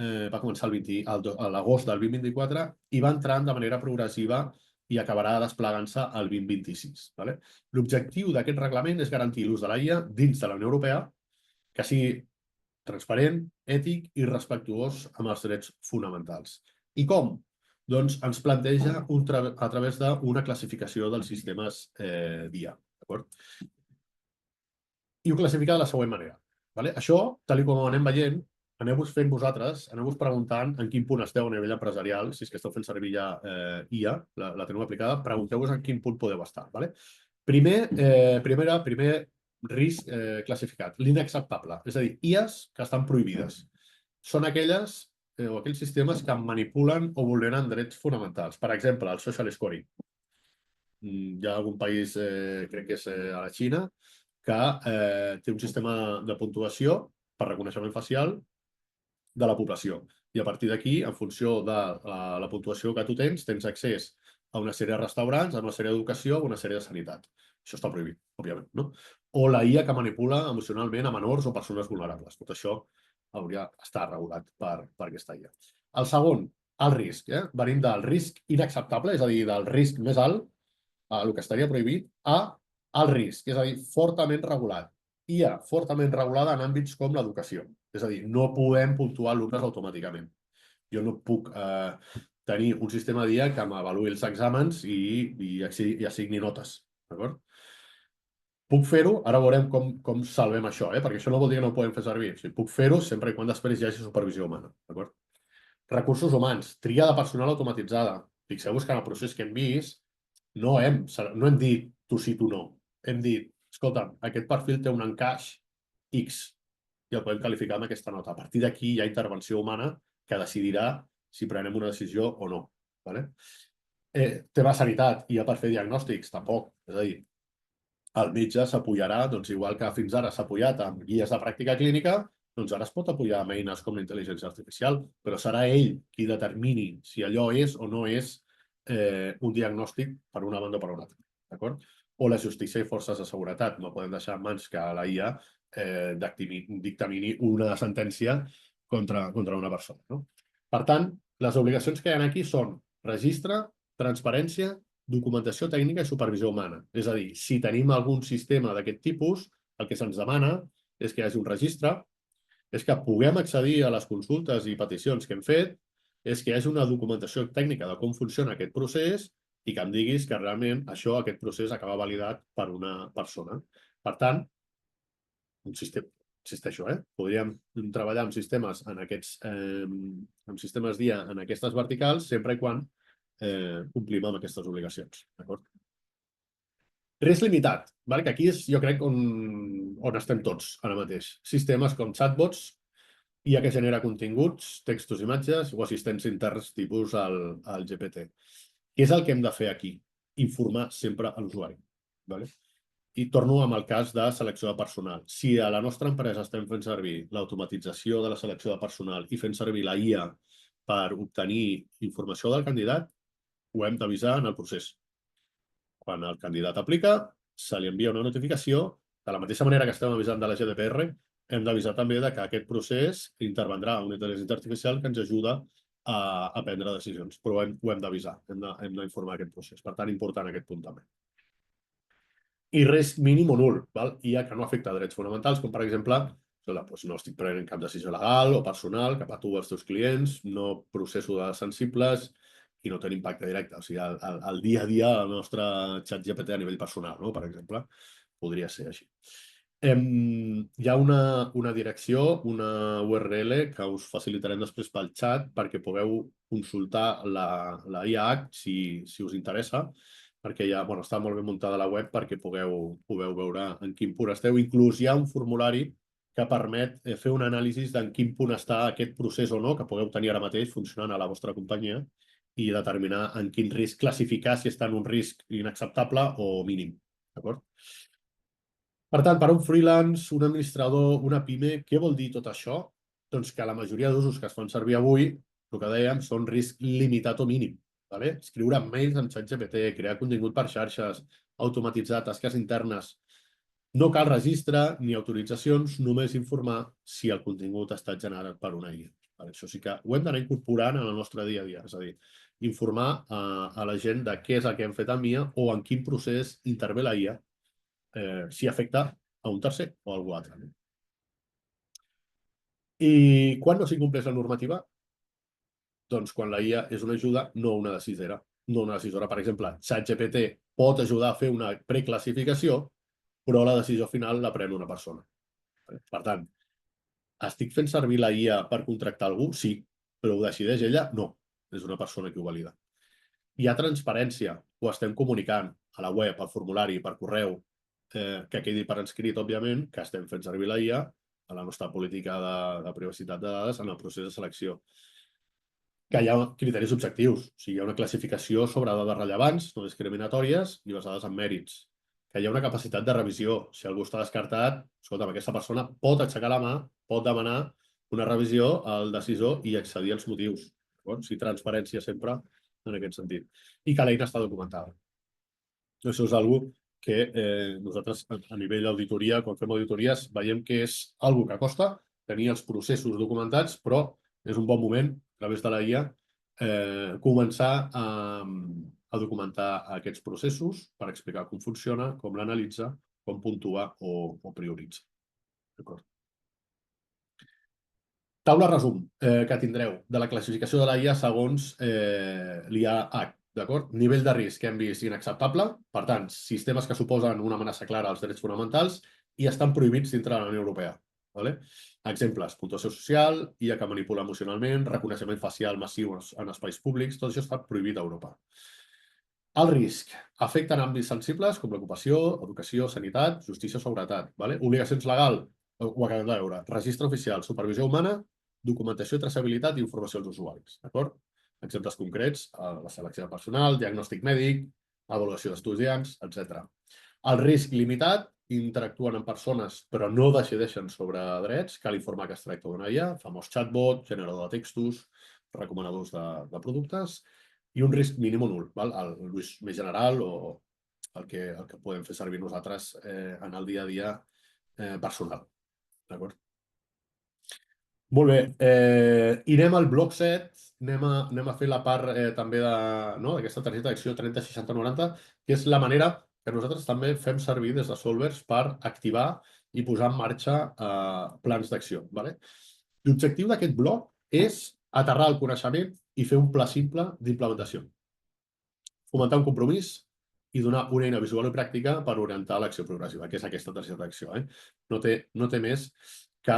va començar a l'agost del 2024 i va entrant de manera progressiva i acabarà desplegant-se el 2026. Vale? L'objectiu d'aquest reglament és garantir l'ús de la IA dins de la Unió Europea, que sigui transparent, ètic i respectuós amb els drets fonamentals. I com? Doncs ens planteja a través d'una classificació dels sistemes d'IA. I ho classifica de la següent manera. Vale? Això, tal com ho anem veient, aneu-vos fent vosaltres, aneu-vos preguntant en quin punt esteu a nivell empresarial, si és que esteu fent servir ja IA, la teniu aplicada, pregunteu-vos en quin punt podeu estar. Vale? Primer risc classificat, l'inacceptable, és a dir, IAs que estan prohibides. Són aquelles o aquells sistemes que manipulen o vulneren drets fonamentals. Per exemple, el social scoring. Hi ha algun país, crec que és a la Xina, que té un sistema de puntuació per reconeixement facial de la població. I a partir d'aquí, en funció de la puntuació que tu tens accés a una sèrie de restaurants, a una sèrie d'educació o una sèrie de sanitat. Això està prohibit, òbviament. No? O la IA que manipula emocionalment a menors o persones vulnerables. Tot això hauria d'estar regulat per aquesta IA. El segon, el risc. Venim del risc inacceptable, és a dir, del risc més alt, el que estaria prohibit, al risc, és a dir, fortament regulat. IA fortament regulada en àmbits com l'educació. És a dir, no podem puntuar alumnes automàticament. Jo no puc tenir un sistema d'IA que m'avaluï els exàmens i assigni notes. D'acord? Puc fer-ho, ara veurem com salvem això, perquè això no vol dir que no ho podem fer servir. O sigui, puc fer-ho sempre i quan després hi hagi supervisió humana. D'acord? Recursos humans, tria de personal automatitzada. Fixeu-vos que en el procés que hem vist no hem dit tu sí, tu no. Hem dit, escolta, aquest perfil té un encaix X i el podem qualificar amb aquesta nota. A partir d'aquí hi ha intervenció humana que decidirà si prenem una decisió o no. Vale? Tema sanitat, i ja per fer diagnòstics, tampoc. És a dir, el metge s'apoyarà, doncs igual que fins ara s'ha apoyat amb guies de pràctica clínica, doncs ara es pot apoyar amb eines com la intel·ligència artificial, però serà ell qui determini si allò és o no és un diagnòstic per una banda o per una altra. D'acord? O la justícia i forces de seguretat. No podem deixar en mans que la IA dictamini una sentència contra una persona. No? Per tant, les obligacions que hi ha aquí són registre, transparència, documentació tècnica i supervisió humana. És a dir, si tenim algun sistema d'aquest tipus, el que se'ns demana és que hi hagi un registre, és que puguem accedir a les consultes i peticions que hem fet, és que hi hagi una documentació tècnica de com funciona aquest procés i que em diguis que realment aquest procés acaba validat per una persona. Per tant, un sistema, insisteixo, podríem treballar amb sistemes amb sistemes d'IA en aquestes verticals sempre i quan complim amb aquestes obligacions. D'acord? Risc limitat, que aquí és, jo crec, on estem tots ara mateix. Sistemes com chatbots, IA que genera continguts, textos, imatges o assistents interns tipus el GPT. Què és el que hem de fer aquí? Informar sempre a l'usuari. I torno amb el cas de selecció de personal. Si a la nostra empresa estem fent servir l'automatització de la selecció de personal i fent servir la IA per obtenir informació del candidat, ho hem d'avisar en el procés. Quan el candidat aplica, se li envia una notificació. De la mateixa manera que estem avisant de la GDPR, hem d'avisar també que aquest procés intervendrà una intel·ligència artificial que ens ajuda a prendre decisions. Però ho hem d'avisar, hem d'informar aquest procés. Per tant, important aquest punt també. I risc mínim o nul, IA que no afecta drets fonamentals, com per exemple, no estic prenent cap decisió legal o personal cap a tu o als teus clients, no processo de sensibles i no té impacte directe. O sigui, el dia a dia del nostre xat GPT a nivell personal, per exemple, podria ser així. Hi ha una direcció, una URL que us facilitarem després pel xat perquè pugueu consultar la IA si us interessa, perquè ja està molt ben muntada la web perquè pugueu veure en quin punt esteu. Inclús hi ha un formulari que permet fer un anàlisi d'en quin punt està aquest procés o no, que pugueu tenir ara mateix funcionant a la vostra companyia i determinar en quin risc, classificar si està en un risc inacceptable o mínim. D'acord? Per tant, per a un freelance, un administrador, una PIME, què vol dir tot això? Doncs que la majoria d'usos que es fan servir avui, el que dèiem, són risc limitat o mínim. Escriure mails amb ChatGPT, crear contingut per xarxes, automatitzar tasques internes. No cal registre ni autoritzacions, només informar si el contingut ha estat generat per una IA. Això sí que ho hem d'anar incorporant en el nostre dia a dia, és a dir, informar a la gent de què és el que hem fet amb IA o en quin procés intervé la IA, si afecta a un tercer o a algú altre. I quan no s'incompleix la normativa? Doncs quan la IA és una ajuda, no una decisora. No una decisora. Per exemple, ChatGPT pot ajudar a fer una preclassificació, però la decisió final la pren una persona. Per tant, estic fent servir la IA per contractar algú? Sí, però ho decideix ella? No. És una persona que ho valida. Hi ha transparència, ho estem comunicant a la web, al formulari, per correu, que quedi per escrit, òbviament, que estem fent servir la IA a la nostra política de privacitat de dades en el procés de selecció. Que hi ha criteris objectius, o sigui, hi ha una classificació sobre dades rellevants, no discriminatòries i basades en mèrits. Que hi ha una capacitat de revisió. Si algú està descartat, escolta'm, aquesta persona pot aixecar la mà, pot demanar una revisió al decisor i accedir als motius. O sigui, transparència sempre en aquest sentit. I que l'eina està documentada. Això és una que nosaltres a nivell d'auditoria, quan fem auditories, veiem que és una que costa tenir els processos documentats, però és un bon moment, a través de la IA, començar a documentar aquests processos per explicar com funciona, com l'analitza, com puntua o prioritza. D'acord? Taula resum que tindreu de la classificació de la IA segons l'IAH, d'acord? Nivell de risc que hem vist inacceptable, per tant, sistemes que suposen una amenaça clara als drets fonamentals i estan prohibits dintre de la Unió Europea. Vale? Exemples, puntuació social, IA que manipula emocionalment, reconeixement facial massiu en espais públics, tot això està prohibit a Europa. El risc afecta en àmbits sensibles com l'ocupació, educació, sanitat, justícia o seguretat. Vale? Obligacions legal, ho acabem de veure. Registre oficial, supervisió humana, documentació, traçabilitat i informació als usuaris. D'acord? Exemples concrets, la selecció de personal, diagnòstic mèdic, avaluació d'estudiants, etc. El risc limitat, interactuen amb persones però no decideixen sobre drets, cal informar que es tracta d'una IA, famós chatbot, generador de textos, recomanadors de productes, i un risc mínim o nul, val? El risc més general o el que podem fer servir nosaltres en el dia a dia personal. D'acord? Molt bé. Irem al bloc 7, anem a fer la part també d'aquesta targeta d'acció 30, 60, 90, que és la manera que nosaltres també fem servir des de Solvers per activar i posar en marxa plans d'acció. Vale? L'objectiu d'aquest bloc és aterrar el coneixement i fer un pla simple d'implementació. Fomentar un compromís i donar una eina visual i pràctica per orientar l'acció progressiva, que és aquesta targeta d'acció. No té més que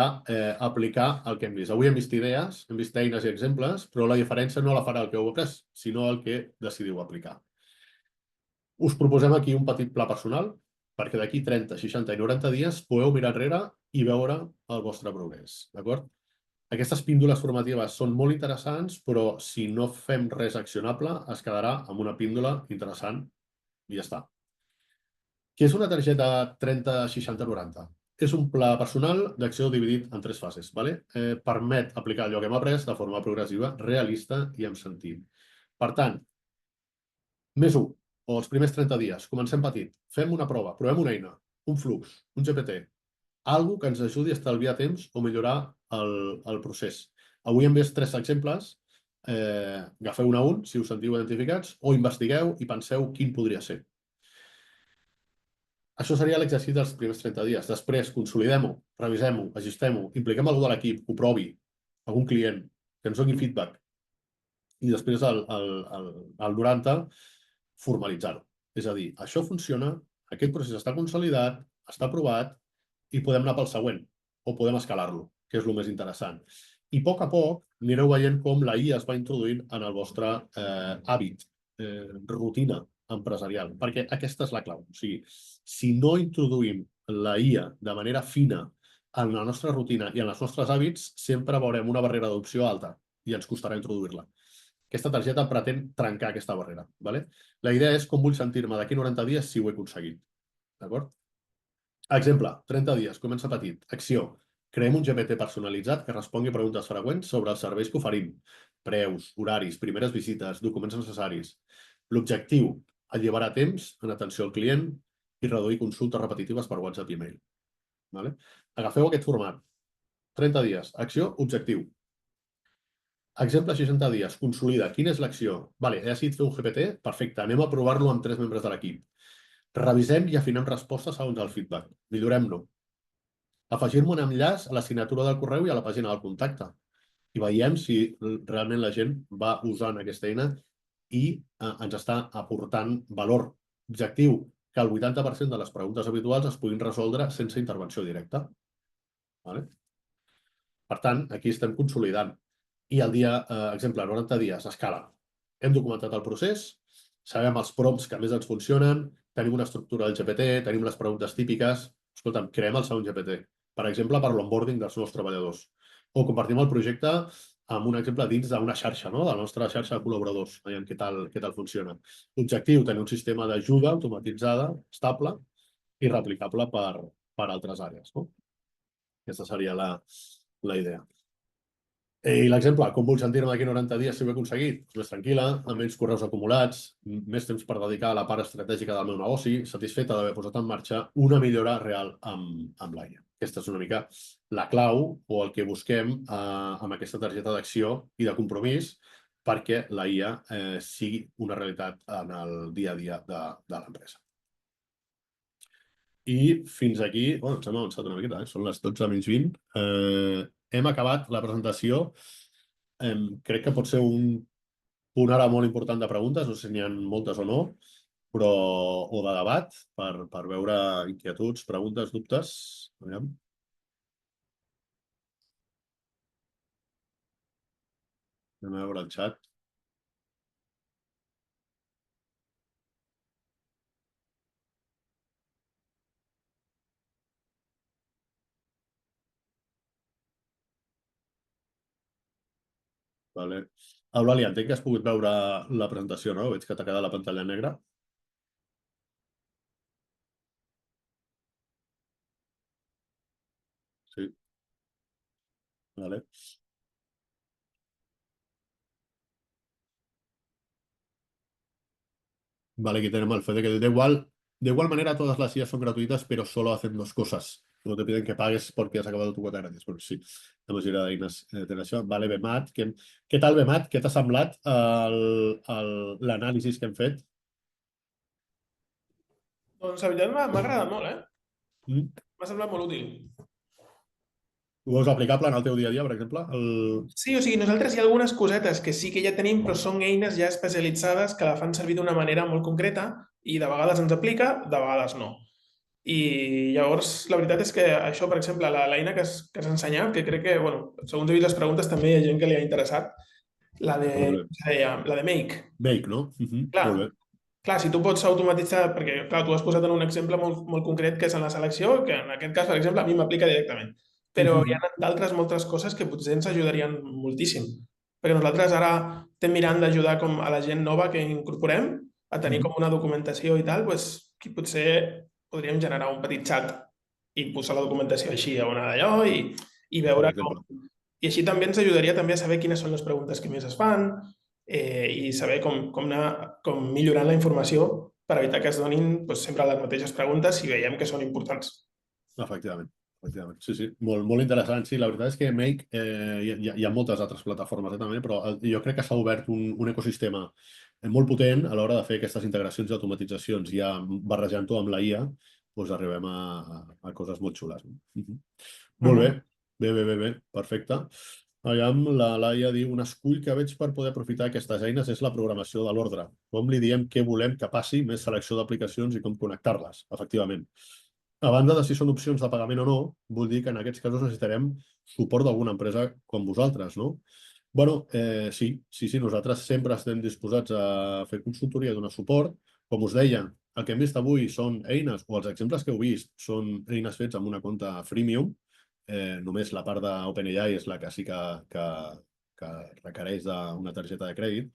aplicar el que hem vist. Avui hem vist idees, hem vist eines i exemples, però la diferència no la farà el que heu après, sinó el que decidiu aplicar. Us proposem aquí un petit pla personal perquè d'aquí 30, 60 i 90 dies podeu mirar enrere i veure el vostre progrés. D'acord? Aquestes píndoles formatives són molt interessants, però si no fem res accionable, es quedarà amb una píndola interessant i ja està. Què és una targeta 30, 60, 90? És un pla personal d'acció dividit en 3 fases. Vale? Permet aplicar allò que hem après de forma progressiva, realista i amb sentit. Per tant, més 1, o els primers 30 dies, comencem petit, fem una prova, provem una eina, un flux, un GPT, algo que ens ajudi a estalviar temps o millorar el procés. Avui hem vist 3 exemples, agafeu un a un, si us sentiu identificats, o investigueu i penseu quin podria ser. Això seria l'exercici dels primers 30 dies. Després, consolidem-ho, revisem-ho, ajustem-ho, impliquem algú de l'equip, que ho provi, algun client, que ens doni feedback. I després, al 90, formalitzar-ho. És a dir, això funciona, aquest procés està consolidat, està aprovat i podem anar pel següent o podem escalar-lo, que és el més interessant. I a poc anireu veient com la IA es va introduint en el vostre hàbit, rutina empresarial, perquè aquesta és la clau. O sigui, si no introduïm la IA de manera fina en la nostra rutina i en els nostres hàbits, sempre veurem una barrera d'adopció alta i ens costarà introduir-la. Aquesta targeta pretén trencar aquesta barrera. Vale? La idea és com vull sentir-me d'aquí 90 dies si ho he aconseguit. D'acord? Exemple, 30 dies, comença petit. Acció. Creem un GPT personalitzat que respongui preguntes freqüents sobre els serveis que oferim. Preus, horaris, primeres visites, documents necessaris. L'objectiu, alliberar temps en atenció al client i reduir consultes repetitives per WhatsApp i e-mail. Vale? Agafeu aquest format. 30 dies, acció, objectiu. Exemple 60 dies, consolida. Quina és l'acció? Vale, he decidit fer un GPT? Perfecte, anem a provar-lo amb 3 membres de l'equip. Revisem i afinem respostes segons el feedback. Millorem-lo. Afegir-me un enllaç a la signatura del correu i a la pàgina del contacte. I veiem si realment la gent va usant aquesta eina i ens està aportant valor. Objectiu, que el 80% de les preguntes habituals es puguin resoldre sense intervenció directa. Vale? Per tant, aquí estem consolidant. I el dia, exemple, 90 dies, escala. Hem documentat el procés, sabem els prompts que més ens funcionen, tenim una estructura del GPT, tenim les preguntes típiques. Escolta'm, creem el segon GPT, per exemple, per l'onboarding dels nous treballadors. O compartim el projecte amb un exemple dins d'una xarxa, de la nostra xarxa de col·laboradors, veiem què tal funciona. L'objectiu, tenir un sistema d'ajuda automatitzada, estable i replicable per altres àrees. Aquesta seria la idea. I l'exemple, com vull sentir-me d'aquí 90 dies si ho he aconseguit? Més tranquil·la, amb menys correus acumulats, més temps per dedicar a la part estratègica del meu negoci, satisfeta d'haver posat en marxa una millora real amb l'AIA. Aquesta és una mica la clau o el que busquem amb aquesta targeta d'acció i de compromís perquè la IA sigui una realitat en el dia a dia de l'empresa. I fins aquí, ens hem avançat una miqueta, són les 12:20. hem acabat la presentació. Crec que pot ser un punt ara molt important de preguntes, no sé si n'hi ha moltes o no, o de debat, per veure inquietuds, preguntes, dubtes. Aviam. Anem a veure el xat. Vale. Eulàlia, entenc que has pogut veure la presentació, no? Veig que t'ha quedat la pantalla negra. Sí. Vale. Vale, aquí tenemos el FED, que de igual manera todas las IAs son gratuitas, pero solo hacen dos cosas. No te piden que pagues porque has acabado tu quota gratis. Però sí, la majoria d'eines tenen això. Vale, BMAT. Què tal, BMAT? Què t'ha semblat l'anàlisi que hem fet? Doncs la veritat m'ha agradat molt, Mm? M'ha semblat molt útil. Ho veus aplicable en el teu dia a dia, per exemple? Sí, o sigui, nosaltres hi ha algunes cosetes que sí que ja tenim, però són eines ja especialitzades que la fan servir d'una manera molt concreta i de vegades ens aplica, de vegades no. I llavors, la veritat és que això, per exemple, l'eina que has ensenyat, que crec que, bueno, segons he vist les preguntes, també hi ha gent que li ha interessat, la de, Molt bé. com se deia, la de Make. Make, no? Clar, Molt bé. clar, si tu pots automatitzar, perquè clar, tu has posat en un exemple molt concret que és en la selecció, que en aquest cas, per exemple, a mi m'aplica directament. Però hi ha d'altres moltes coses que potser ens ajudarien moltíssim. Perquè nosaltres ara estem mirant d'ajudar com a la gent nova que incorporem a tenir com una documentació i tal, doncs, que potser podríem generar un petit xat i posar la documentació així a una d'allò i veure com... I així també ens ajudaria també a saber quines són les preguntes que més es fan, i saber com millorant la informació per evitar que es donin sempre les mateixes preguntes si veiem que són importants. Efectivament. Sí, sí, molt interessant. Sí, la veritat és que Make, hi ha moltes altres plataformes també, però jo crec que s'ha obert un ecosistema molt potent a l'hora de fer aquestes integracions i automatitzacions. Ja barrejant-ho amb la IA, doncs arribem a coses molt xules. Molt bé, bé, perfecte. Aviam, la Laia diu, un escull que veig per poder aprofitar aquestes eines és la programació de l'ordre. Com li diem què volem que passi, més selecció d'aplicacions i com connectar-les, efectivament. A banda de si són opcions de pagament o no, vull dir que en aquests casos necessitarem suport d'alguna empresa com vosaltres, no? Bueno, sí, nosaltres sempre estem disposats a fer consultoria i donar suport. Com us deia, el que hem vist avui són eines, o els exemples que heu vist, són eines fets amb una compte freemium. Només la part d'OpenAI és la que sí que requereix d'una targeta de crèdit.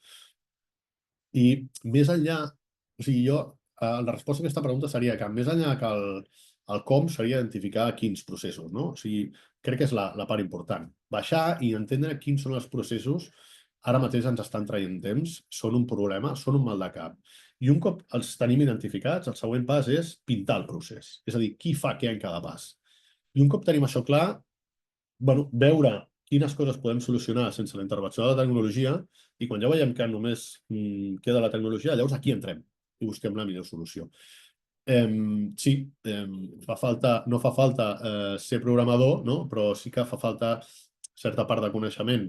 I més enllà, o sigui, la resposta a aquesta pregunta seria que més enllà que el com seria identificar quins processos, no? O sigui, crec que és la part important. Baixar i entendre quins són els processos ara mateix ens estan traient temps, són un problema, són un mal de cap. I un cop els tenim identificats, el següent pas és pintar el procés. És a dir, qui fa què en cada pas. I un cop tenim això clar, veure quines coses podem solucionar sense la intervenció de la tecnologia i quan ja veiem que només queda la tecnologia, llavors aquí entrem i busquem la millor solució. Sí, no fa falta ser programador, no? Però sí que fa falta certa part de coneixement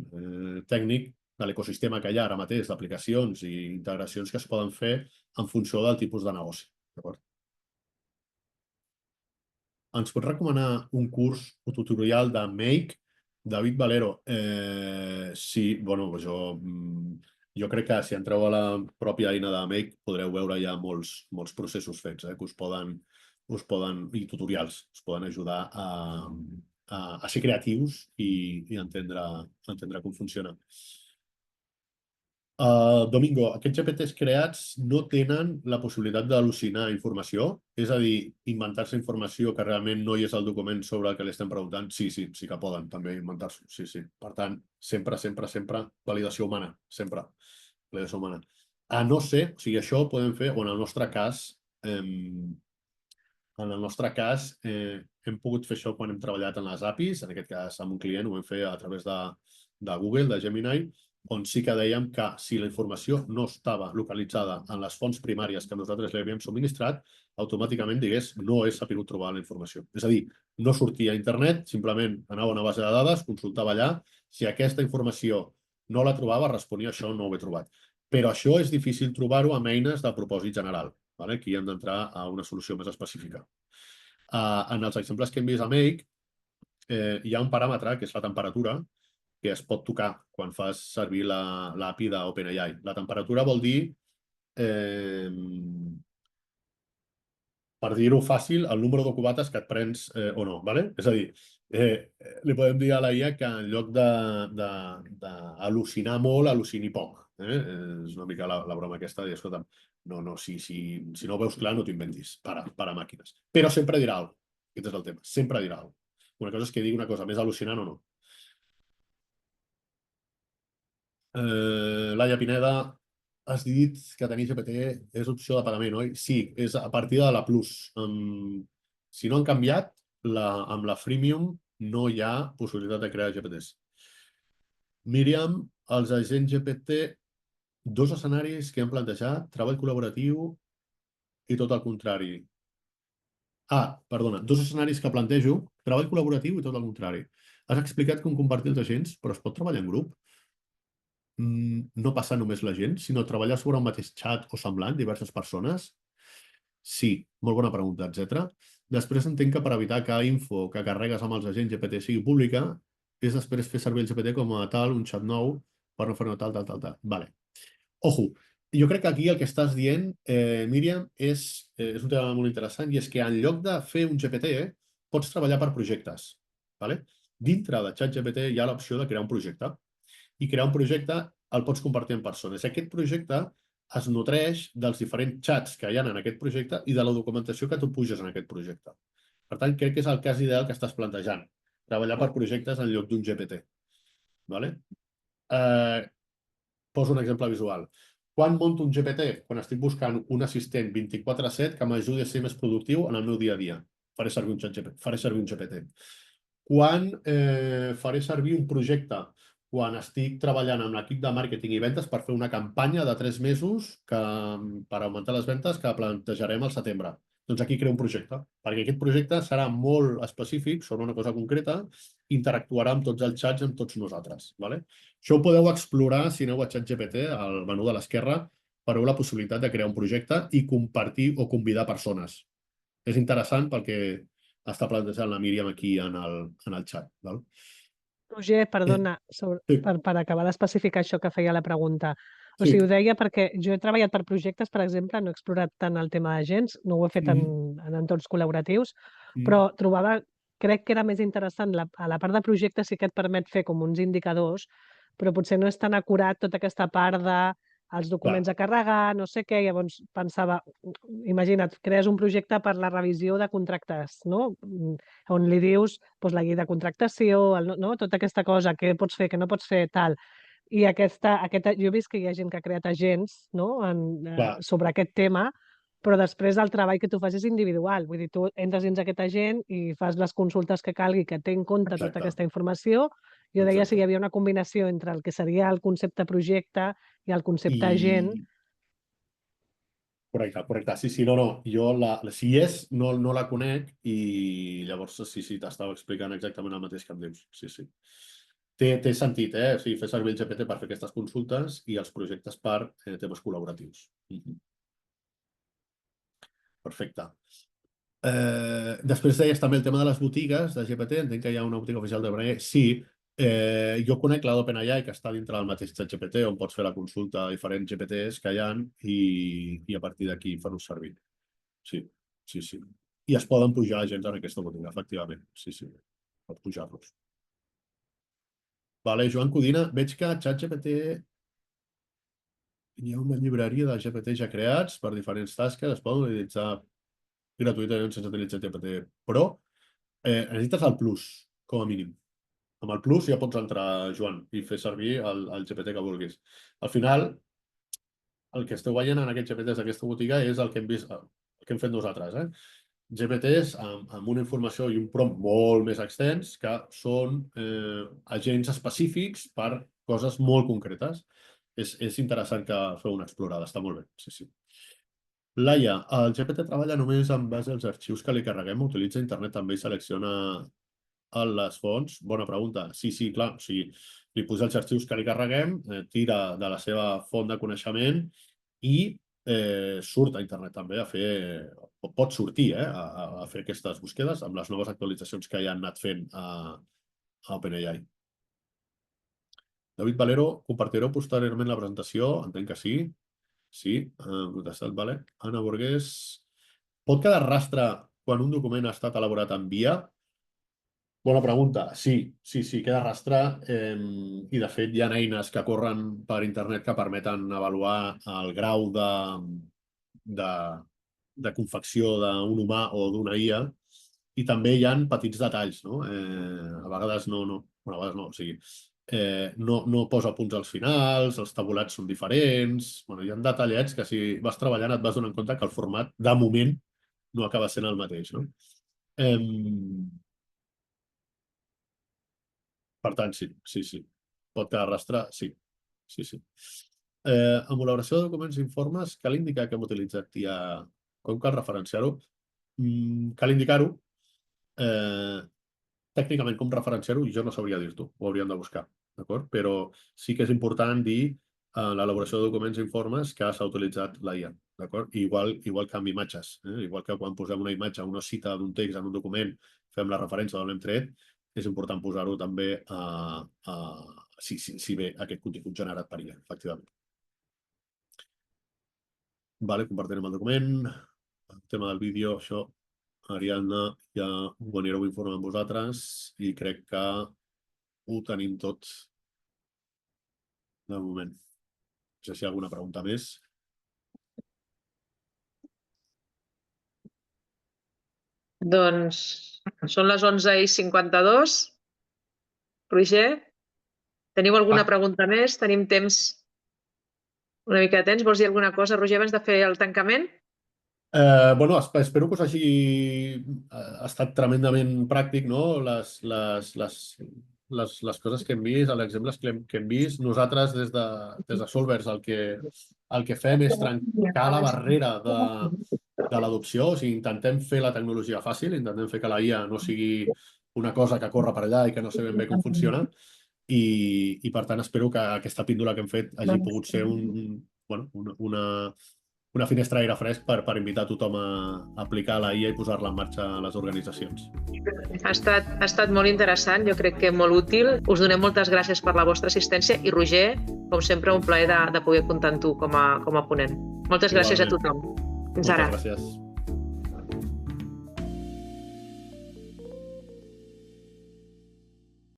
tècnic de l'ecosistema que hi ha ara mateix d'aplicacions i integracions que es poden fer en funció del tipus de negoci. D'acord? Ens pot recomanar un curs o tutorial de Make? David Valero. Sí, bueno, jo crec que si entreu a la pròpia eina de Make podreu veure ja molts processos fets que us poden, i tutorials, us poden ajudar a ser creatius i entendre com funciona. Domingo, aquests GPTs creats no tenen la possibilitat d'al·lucinar informació? És a dir, inventar-se informació que realment no hi és al document sobre el que li estem preguntant? Sí que poden també inventar-s'ho. Sí. Per tant, sempre validació humana. Sempre validació humana. A no ser, o sigui, això ho podem fer, o en el nostre cas, hem pogut fer això quan hem treballat en les APIs, en aquest cas amb un client, ho vam fer a través de Google, de Gemini, on sí que dèiem que si la informació no estava localitzada en les fonts primàries que nosaltres li havíem subministrat, automàticament digués no he sabut trobar la informació. És a dir, no sortia a internet, simplement anava a una base de dades, consultava allà, si aquesta informació no la trobava, responia això no ho he trobat. Però això és difícil trobar-ho amb eines de propòsit general. Aquí hem d'entrar a una solució més específica. En els exemples que hem vist a Make, hi ha un paràmetre, que és la temperatura, que es pot tocar quan fas servir l'API d'OpenAI. La temperatura vol dir, per dir-ho fàcil, el número de cubates que et prens o no. És a dir, li podem dir a la IA que en lloc d'al·lucinar molt, al·lucini poc. És una mica la broma aquesta de dir, escolta'm, no, si no ho veus clar no t'ho inventis, para màquines. Però sempre dirà alguna cosa. Aquest és el tema, sempre dirà alguna cosa. Una cosa és que digui una cosa més al·lucinant o no. Laia Pineda, has dit que tenir GPT és opció de pagament, oi? Sí, és a partir de la Plus. Si no han canviat, amb la Freemium no hi ha possibilitat de crear GPTs. Míriam, els agents GPT, dos escenaris que han plantejat, treball col·laboratiu i tot el contrari. Perdona, dos escenaris que plantejo, treball col·laboratiu i tot el contrari. Has explicat com compartir els agents, però es pot treballar en grup? No passa només la gent, sinó treballar sobre un mateix xat o semblant, diverses persones? Sí, molt bona pregunta, etc. Després entenc que per evitar que info que carregues amb els agents GPT sigui pública, és després fer servir el GPT com a tal, un xat nou, per no fer-ne tal. Vale. Ojo, jo crec que aquí el que estàs dient, Míriam, és un tema molt interessant, i és que en lloc de fer un GPT, pots treballar per projectes. Dintre de ChatGPT hi ha l'opció de crear un projecte. I crear un projecte el pots compartir amb persones. I aquest projecte es nodreix dels diferents xats que hi ha en aquest projecte i de la documentació que tu puges en aquest projecte. Per tant, crec que és el cas ideal que estàs plantejant. Treballar per projectes en lloc d'un GPT. Poso un exemple visual. Quan monto un GPT? Quan estic buscant un assistent 24/7 que m'ajudi a ser més productiu en el meu dia a dia. Faré servir un GPT. Quan faré servir un projecte? Quan estic treballant amb l'equip de màrqueting i ventes per fer una campanya de 3 mesos per augmentar les ventes que plantejarem al setembre. Doncs aquí creo un projecte, perquè aquest projecte serà molt específic sobre una cosa concreta, interactuarà amb tots els xats i amb tots nosaltres. Això ho podeu explorar si aneu a ChatGPT, al menú de l'esquerra, veureu la possibilitat de crear un projecte i compartir o convidar persones. És interessant pel que està plantejant la Míriam aquí en el xat. Roger, perdona, Sí. per acabar d'especificar això que feia la pregunta. O Sí. sigui, ho deia perquè jo he treballat per projectes, per exemple, no he explorat tant el tema d'agents, no ho he fet en entorns col·laboratius, però crec que era més interessant, a la part de projectes sí que et permet fer com uns indicadors, però potser no és tan acurat tota aquesta part de els documents a carregar, no sé què, llavors pensava, imagina't, crees un projecte per la revisió de contractes, no? On li dius la llei de contractació, tota aquesta cosa, què pots fer, què no pots fer, tal. I jo he vist que hi ha gent que ha creat agents sobre aquest tema, però després el treball que tu fas és individual. Vull dir, tu entres dins aquest agent i fas les consultes que calgui, que té en compte tota aquesta informació. Jo deia si hi havia una combinació entre el que seria el concepte projecte i el concepte agent. Correcte. Sí, no. Jo, si és, no la conec i llavors sí, t'estava explicant exactament el mateix que em dius. Sí. Té sentit, fer servir el GPT per fer aquestes consultes i els projectes per temes col·laboratius. Perfecte. Després deies també el tema de les botigues de GPT, entenc que hi ha una botiga oficial d'OpenAI. Sí, jo conec la d'OpenAI, que està dintre del mateix ChatGPT, on pots fer la consulta a diferents GPTs que hi ha i a partir d'aquí fer-ho servir. Sí. I es poden pujar agents en aquesta botiga, efectivament. Sí. Pots pujar-los. Joan Codina, veig que a ChatGPT hi ha una llibreria de GPT ja creats per diferents tasques, es poden utilitzar gratuïtament sense utilitzar GPT, però necessites el Plus, com a mínim. Amb el Plus ja pots entrar, Joan, i fer servir el GPT que vulguis. Al final, el que esteu veient en aquests GPTs d'aquesta botiga és el que hem vist, el que hem fet nosaltres. GPTs amb una informació i un prompt molt més extens que són agents específics per coses molt concretes. És interessant que feu una explorada, està molt bé. Sí. Laia, el GPT treballa només en base als arxius que li carreguem, utilitza internet també i selecciona les fonts? Bona pregunta. Sí, clar. O sigui, li posa els arxius que li carreguem, tira de la seva font de coneixement i surt a internet també a fer, o pot sortir a fer aquestes búsquedes amb les noves actualitzacions que ja han anat fent a OpenAI. David Valero, compartireu posteriorment la presentació? Entenc que sí. Sí, contestat, vale. Anna Borgués, pot quedar rastre quan un document ha estat elaborat en via? Bona pregunta. Sí, queda rastre i de fet hi ha eines que corren per internet que permeten avaluar el grau de confecció d'un humà o d'una IA i també hi ha petits detalls, no? A vegades no, o sigui, no posa punts als finals, els tabulats són diferents, hi ha detallets que si vas treballant et vas donant compte que el format, de moment, no acaba sent el mateix, no? Per tant, sí. Pot quedar rastre, sí. Amb elaboració de documents i informes, cal indicar que hem utilitzat IA. Com cal referenciar-ho? Cal indicar-ho. Tècnicament, com referenciar-ho, jo no sabria dir-t'ho, ho hauríem de buscar, d'acord? Però sí que és important dir en l'elaboració de documents i informes que s'ha utilitzat la IA, d'acord? Igual que amb imatges, igual que quan posem una imatge, una cita d'un text en un document, fem la referència d'on l'hem tret, és important posar-ho també si ve aquest contingut generat per IA, efectivament. Vale, compartirem el document. El tema del vídeo, això, Ariadna, ja ho anireu informant amb vosaltres i crec que ho tenim tot de moment. No sé si hi ha alguna pregunta més. Doncs són les 11:52. Roger, teniu alguna pregunta més? Tenim temps, una mica de temps. Vols dir alguna cosa, Roger, abans de fer el tancament? Espero que us hagi estat tremendament pràctic, no? Les coses que hem vist, els exemples que hem vist. Nosaltres, des de Solvers, el que fem és trencar la barrera de l'adopció. O sigui, intentem fer la tecnologia fàcil, intentem fer que la IA no sigui una cosa que corre per allà i que no sé ben bé com funciona. I per tant, espero que aquesta píndola que hem fet hagi pogut ser una finestra d'aire fresc per invitar tothom a aplicar la IA i posar-la en marxa a les organitzacions. Ha estat molt interessant, jo crec que molt útil. Us donem moltes gràcies per la vostra assistència i, Roger, com sempre, un plaer de poder comptar amb tu com a ponent. Moltes gràcies a tothom. Fins ara. Moltes gràcies.